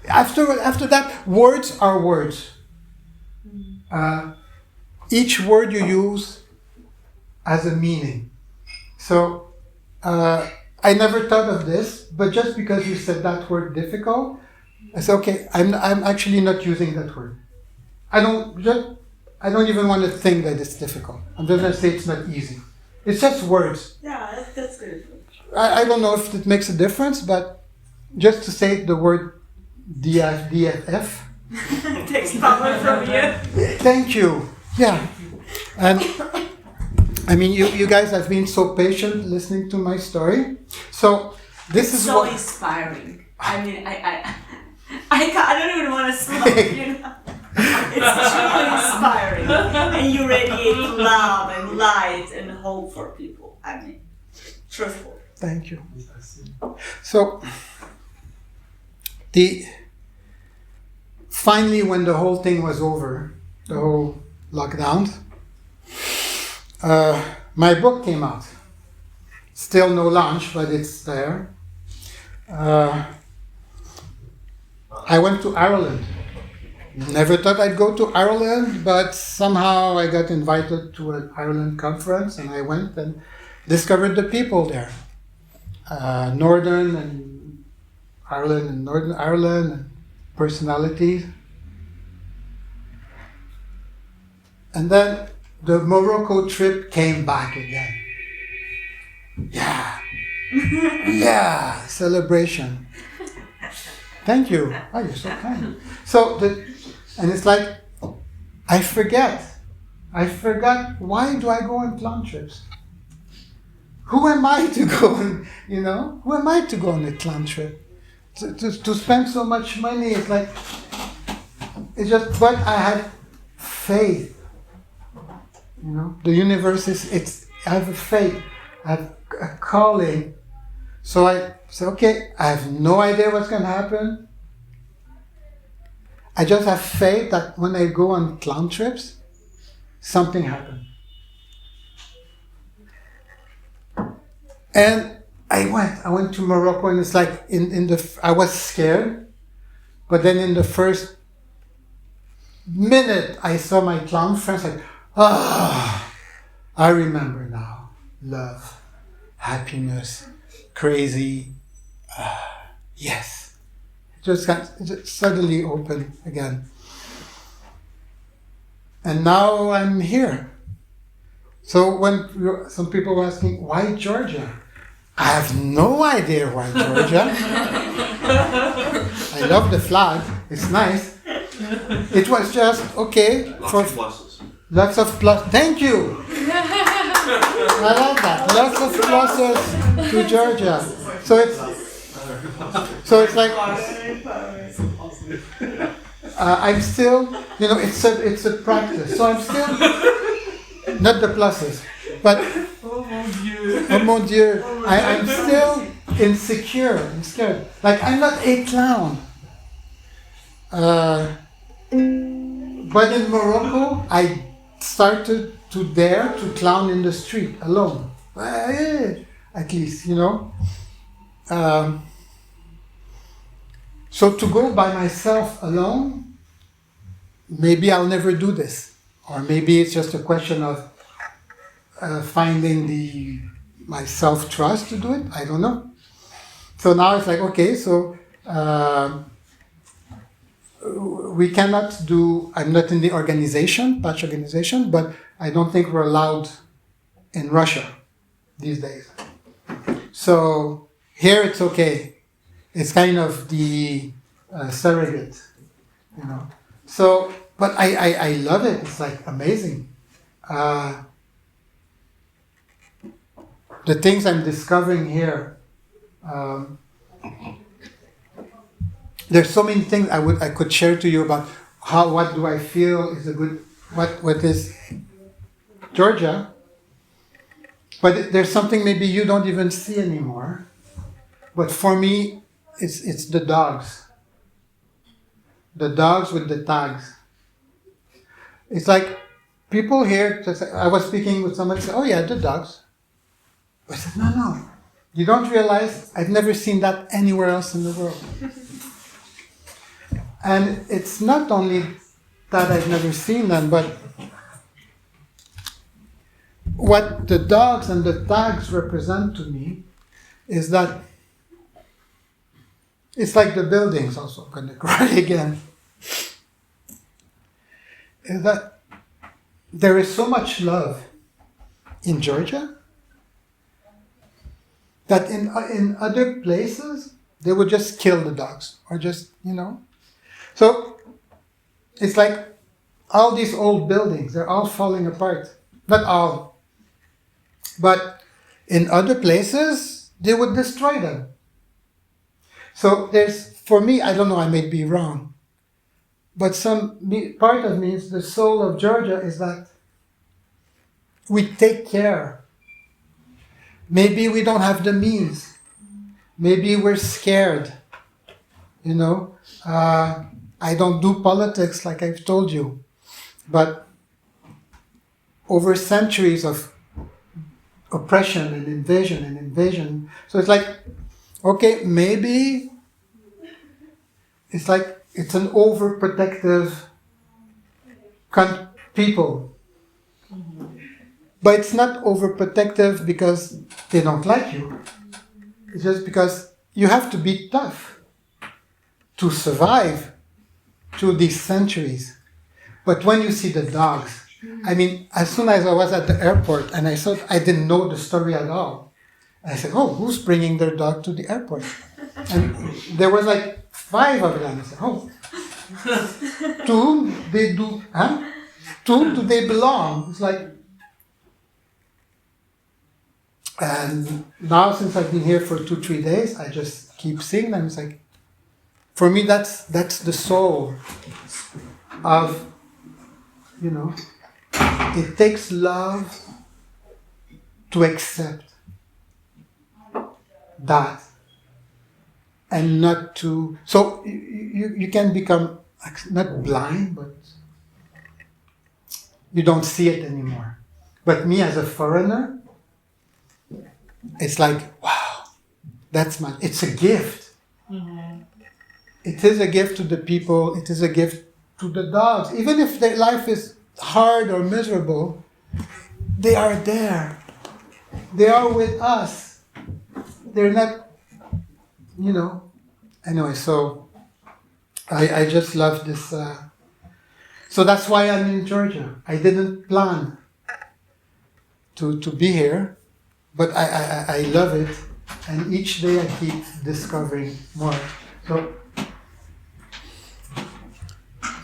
Speaker 1: after that, words are words. Each word you use has a meaning. So, I never thought of this, but just because you said that word difficult, I said, okay, I'm actually not using that word. I don't even want to think that it's difficult. I'm just going to say it's not easy. It's just words.
Speaker 5: Yeah, that's good.
Speaker 1: I don't know if it makes a difference, but just to say the word DFF.
Speaker 5: Takes power from you.
Speaker 1: Thank you. Yeah. And I mean, you guys have been so patient listening to my story. So this is
Speaker 5: so
Speaker 1: what
Speaker 5: inspiring. I mean, I don't even want to stop, you know. It's truly inspiring. And you radiate love and light and hope for people. I mean, truthful.
Speaker 1: Thank you. So finally, when the whole thing was over, the whole lockdown, my book came out. Still no launch, but it's there. I went to Ireland. Never thought I'd go to Ireland, but somehow I got invited to an Ireland conference, and I went and discovered the people there. Northern and Ireland and Northern Ireland, and personalities. And then the Morocco trip came back again. Yeah. Yeah, celebration. Thank you. Oh, you're so kind. So, and it's like, I forgot why do I go on clown trips? Who am I to go on, who am I to go on a clown trip? To spend so much money, it's like, but I had faith. The universe I have a faith, I have a calling. So I said, okay, I have no idea what's going to happen. I just have faith that when I go on clown trips, something happens. And I went to Morocco, and it's like I was scared, but then in the first minute I saw my clown friends, like, I remember now, love, happiness, crazy, yes. It just suddenly opened again. And now I'm here. So when some people were asking, why Georgia? I have no idea why Georgia. I love the flag, it's nice. It was just, okay.
Speaker 4: Lots of pluses.
Speaker 1: Lots of plus. Thank you. I love that. Lots of pluses to Georgia. So it's like I'm still, it's a practice. So I'm still not the pluses, but oh mon Dieu, I'm still insecure and scared. Like I'm not a clown. But in Morocco, I started to dare to clown in the street alone. At least, So to go by myself alone, maybe I'll never do this. Or maybe it's just a question of finding my self-trust to do it. I don't know. So now it's like, okay, so we cannot do, I'm not in the patch organization, but I don't think we're allowed in Russia these days. So here it's okay. It's kind of the surrogate, So, but I love it. It's like amazing. The things I'm discovering here. There's so many things I could share to you about what do I feel is a good what is Georgia. But there's something maybe you don't even see anymore. But for me, it's the dogs. The dogs with the tags. It's like people here. I was speaking with somebody. Said, "Oh yeah, the dogs." I said, "No. You don't realize I've never seen that anywhere else in the world." And it's not only that I've never seen them, but what the dogs and the tags represent to me is that it's like the buildings also, I'm going to cry again, is that there is so much love in Georgia that in other places they would just kill the dogs or just, So it's like all these old buildings, they're all falling apart. Not all. But in other places, they would destroy them. So for me, I don't know, I may be wrong. But part of me, the soul of Georgia is that we take care. Maybe we don't have the means. Maybe we're scared. I don't do politics like I've told you, but over centuries of oppression and invasion. So it's like, okay, maybe it's like it's an overprotective people. But it's not overprotective because they don't like you. It's just because you have to be tough to survive through these centuries. But when you see the dogs, as soon as I was at the airport and I didn't know the story at all. I said, "Oh, who's bringing their dog to the airport?" And there was like 5 of them. I said, "Oh, to whom they do? To whom do they belong?" It's like, and now since I've been here for 2-3 days, I just keep seeing them. It's like, for me, that's the soul of, it takes love to accept that and not to, so you can become not blind, but you don't see it anymore. But me as a foreigner, it's like, wow, it's a gift. Mm-hmm. It is a gift to the people, it is a gift to the dogs. Even if their life is hard or miserable, they are there. They are with us. They're not, Anyway, so I just love this. So that's why I'm in Georgia. I didn't plan to be here, but I love it. And each day I keep discovering more. So,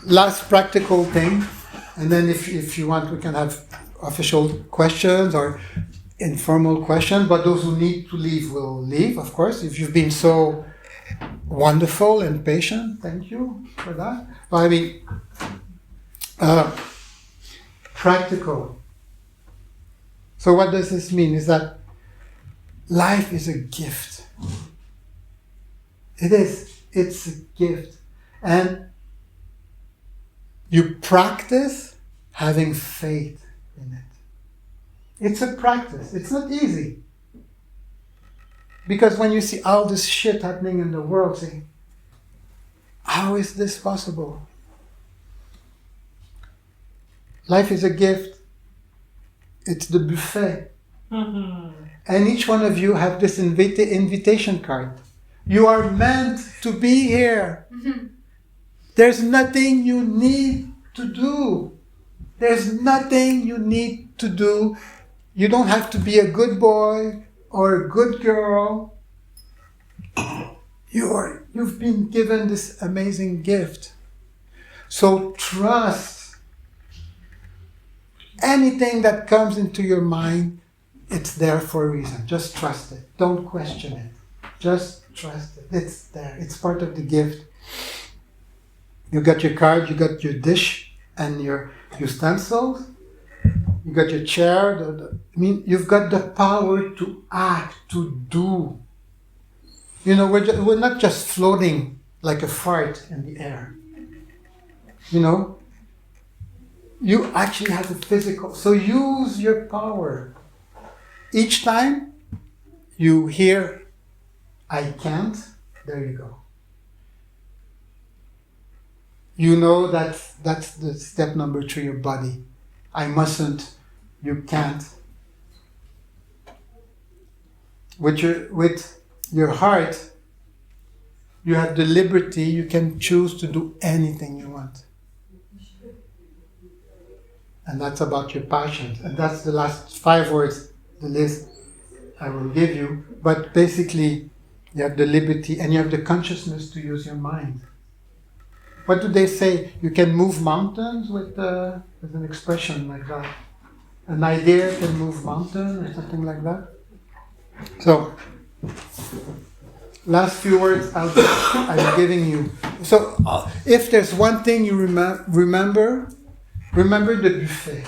Speaker 1: last practical thing, and then if you want, we can have official questions, or informal question, but those who need to leave will leave, of course. If you've been so wonderful and patient, thank you for that. But I mean, practical. So what does this mean? Is that life is a gift. It is. It's a gift. And you practice having faith in it. It's a practice. It's not easy. Because when you see all this shit happening in the world, say, how is this possible? Life is a gift. It's the buffet. And each one of you have this invitation card. You are meant to be here. There's nothing you need to do. There's nothing you need to do. You don't have to be a good boy or a good girl. You've been given this amazing gift. So trust. Anything that comes into your mind, it's there for a reason. Just trust it. Don't question it. Just trust it. It's there. It's part of the gift. You got your card, you got your dish and your utensils. You got your chair. You've got the power to act, to do. You know, we're not just floating like a fart in the air. You know, you actually have a physical. So use your power. Each time you hear, I can't, there you go. You know that's the step number 3, your body. I mustn't, you can't. With your heart, you have the liberty, you can choose to do anything you want. And that's about your passions. And that's the last 5 words, the list I will give you. But basically, you have the liberty and you have the consciousness to use your mind. What do they say? You can move mountains with an expression like that. An idea can move mountains or something like that. So, last few words I'm giving you. So, if there's one thing you remember the buffet.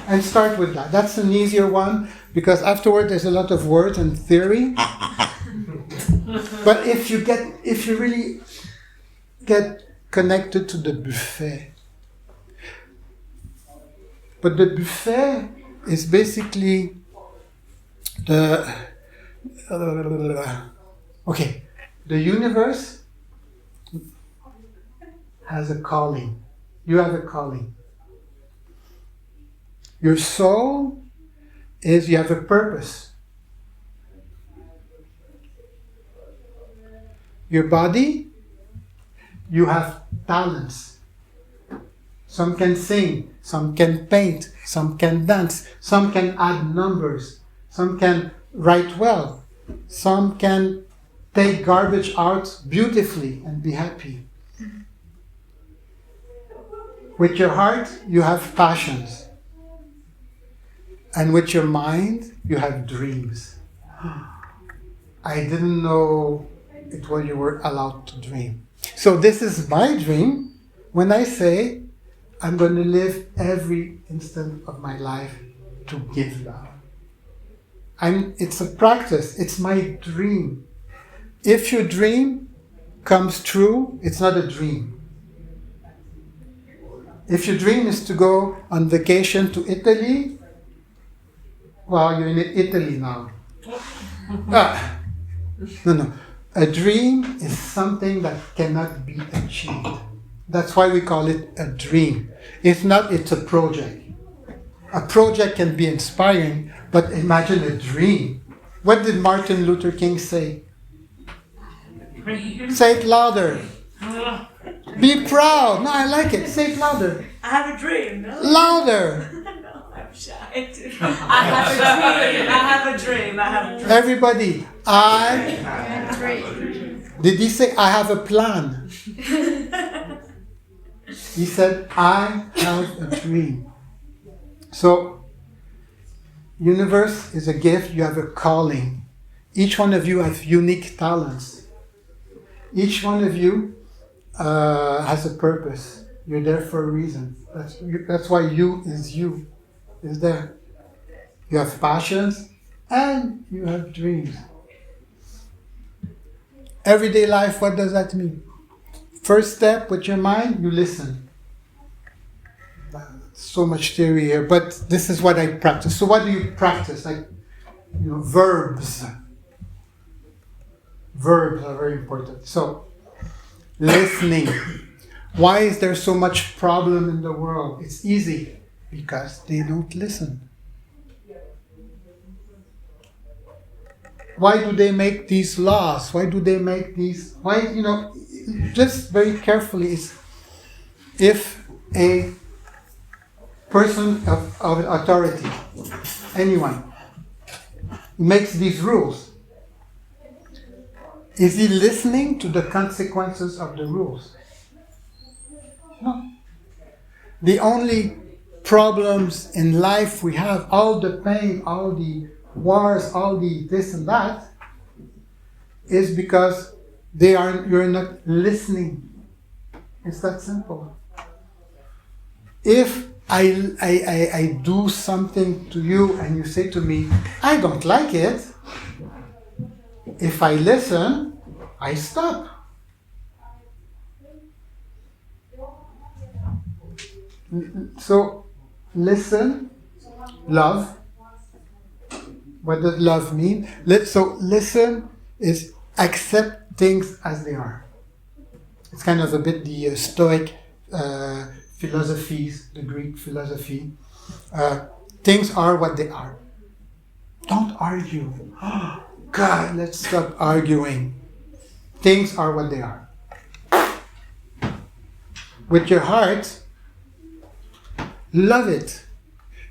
Speaker 1: And start with that. That's an easier one because afterward there's a lot of words and theory. But if you really get connected to the buffet. But the buffet is basically the universe has a calling. You have a calling. Your soul is you have a purpose. Your body, you have talents. Some can sing, some can paint, some can dance, some can add numbers, some can write well, some can take garbage out beautifully and be happy. With your heart, you have passions. And with your mind, you have dreams. I didn't know it when you were allowed to dream. So this is my dream when I say I'm going to live every instant of my life to give love. It's a practice. It's my dream. If your dream comes true, it's not a dream. If your dream is to go on vacation to Italy, well, you're in Italy now. No. A dream is something that cannot be achieved. That's why we call it a dream. If not, it's a project. A project can be inspiring, but imagine a dream. What did Martin Luther King say? Say it louder. Be proud. No, I like it. Say it louder.
Speaker 5: I have a dream. No?
Speaker 1: Louder.
Speaker 5: No, I'm shy too. I have a dream.
Speaker 1: Everybody, did he say, I have a plan? He said, I have a dream. So, Universe is a gift. You have a calling. Each one of you has unique talents. Each one of you has a purpose. You're there for a reason. That's why you is there. You have passions and you have dreams. Everyday life, what does that mean? First step with your mind, you listen. So much theory here, but this is what I practice. So what do you practice? Like, verbs. Verbs are very important. So, listening. Why is there so much problem in the world? It's easy. Because they don't listen. Why do they make these laws? Why do they make these? Why, just very carefully, is if a person of authority, anyone, makes these rules, is he listening to the consequences of the rules? No. The only problems in life we have, all the pain, all the wars, all the this and that, is because you're not listening. It's that simple. If I do something to you and you say to me, I don't like it, if I listen, I stop. So, listen, love. What does love mean? So, listen is accept things as they are. It's kind of a bit the Stoic philosophies, the Greek philosophy. Things are what they are. Don't argue. Oh, God, let's stop arguing. Things are what they are. With your heart, love it.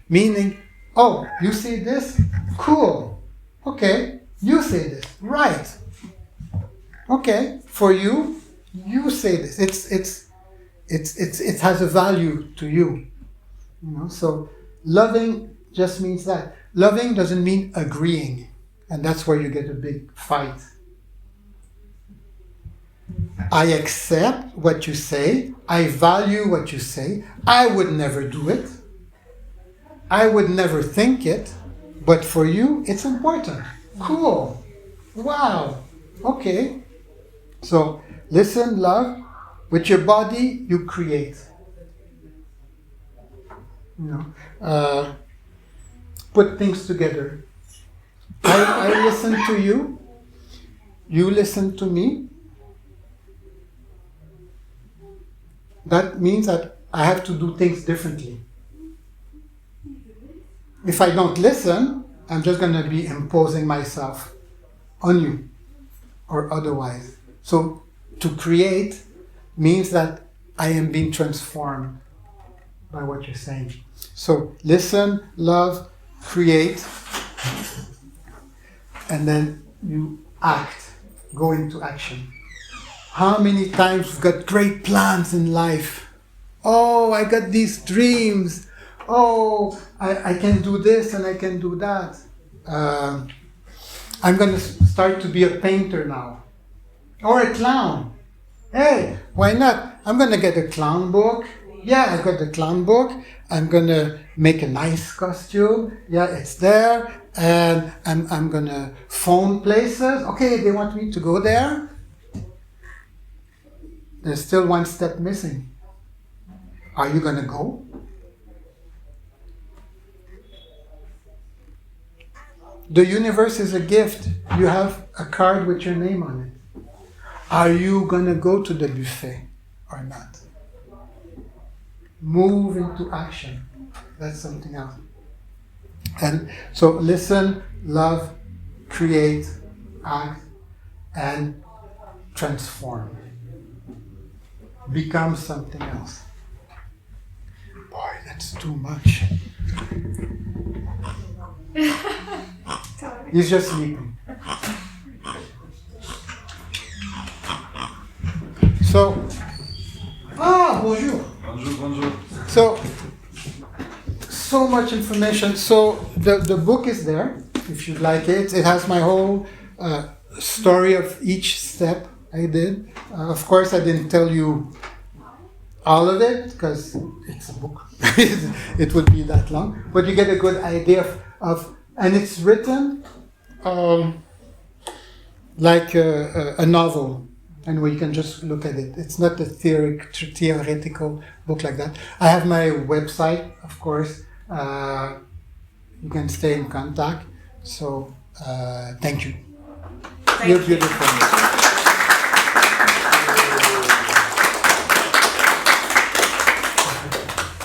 Speaker 1: Meaning, oh, you see this? Cool. Okay, you say this. Right. Okay, for you, you say this. It has a value to you. So loving just means that. Loving doesn't mean agreeing. And that's where you get a big fight. I accept what you say. I value what you say. I would never do it. I would never think it. But for you, it's important. Cool. Wow. Okay. So, listen, love. With your body, you create. Put things together. I listen to you. You listen to me. That means that I have to do things differently. If I don't listen, I'm just going to be imposing myself on you or otherwise. So to create means that I am being transformed by what you're saying. So listen, love, create, and then you act, go into action. How many times we've got great plans in life? Oh, I got these dreams. Oh, I can do this and I can do that. I'm going to start to be a painter now. Or a clown. Hey, why not? I'm going to get a clown book. Yeah, I got the clown book. I'm going to make a nice costume. Yeah, it's there. And I'm going to phone places. Okay, they want me to go there. There's still one step missing. Are you going to go? The universe is a gift. You have a card with your name on it. Are you going to go to the buffet or not? Move into action. That's something else. And so listen, love, create, act, and transform. Become something else. Boy, that's too much. He's just sleeping. So, bonjour.
Speaker 4: Bonjour, bonjour.
Speaker 1: So so much information. So the book is there if you'd like it. It has my whole story of each step I did. Of course, I didn't tell you all of it because it's a book. It would be that long. But you get a good idea of and it's written like a novel. And where you can just look at it. It's not a theoretical book like that. I have my website, of course. You can stay in contact. So, thank you.
Speaker 5: Thank
Speaker 1: You're
Speaker 5: you.
Speaker 1: beautiful.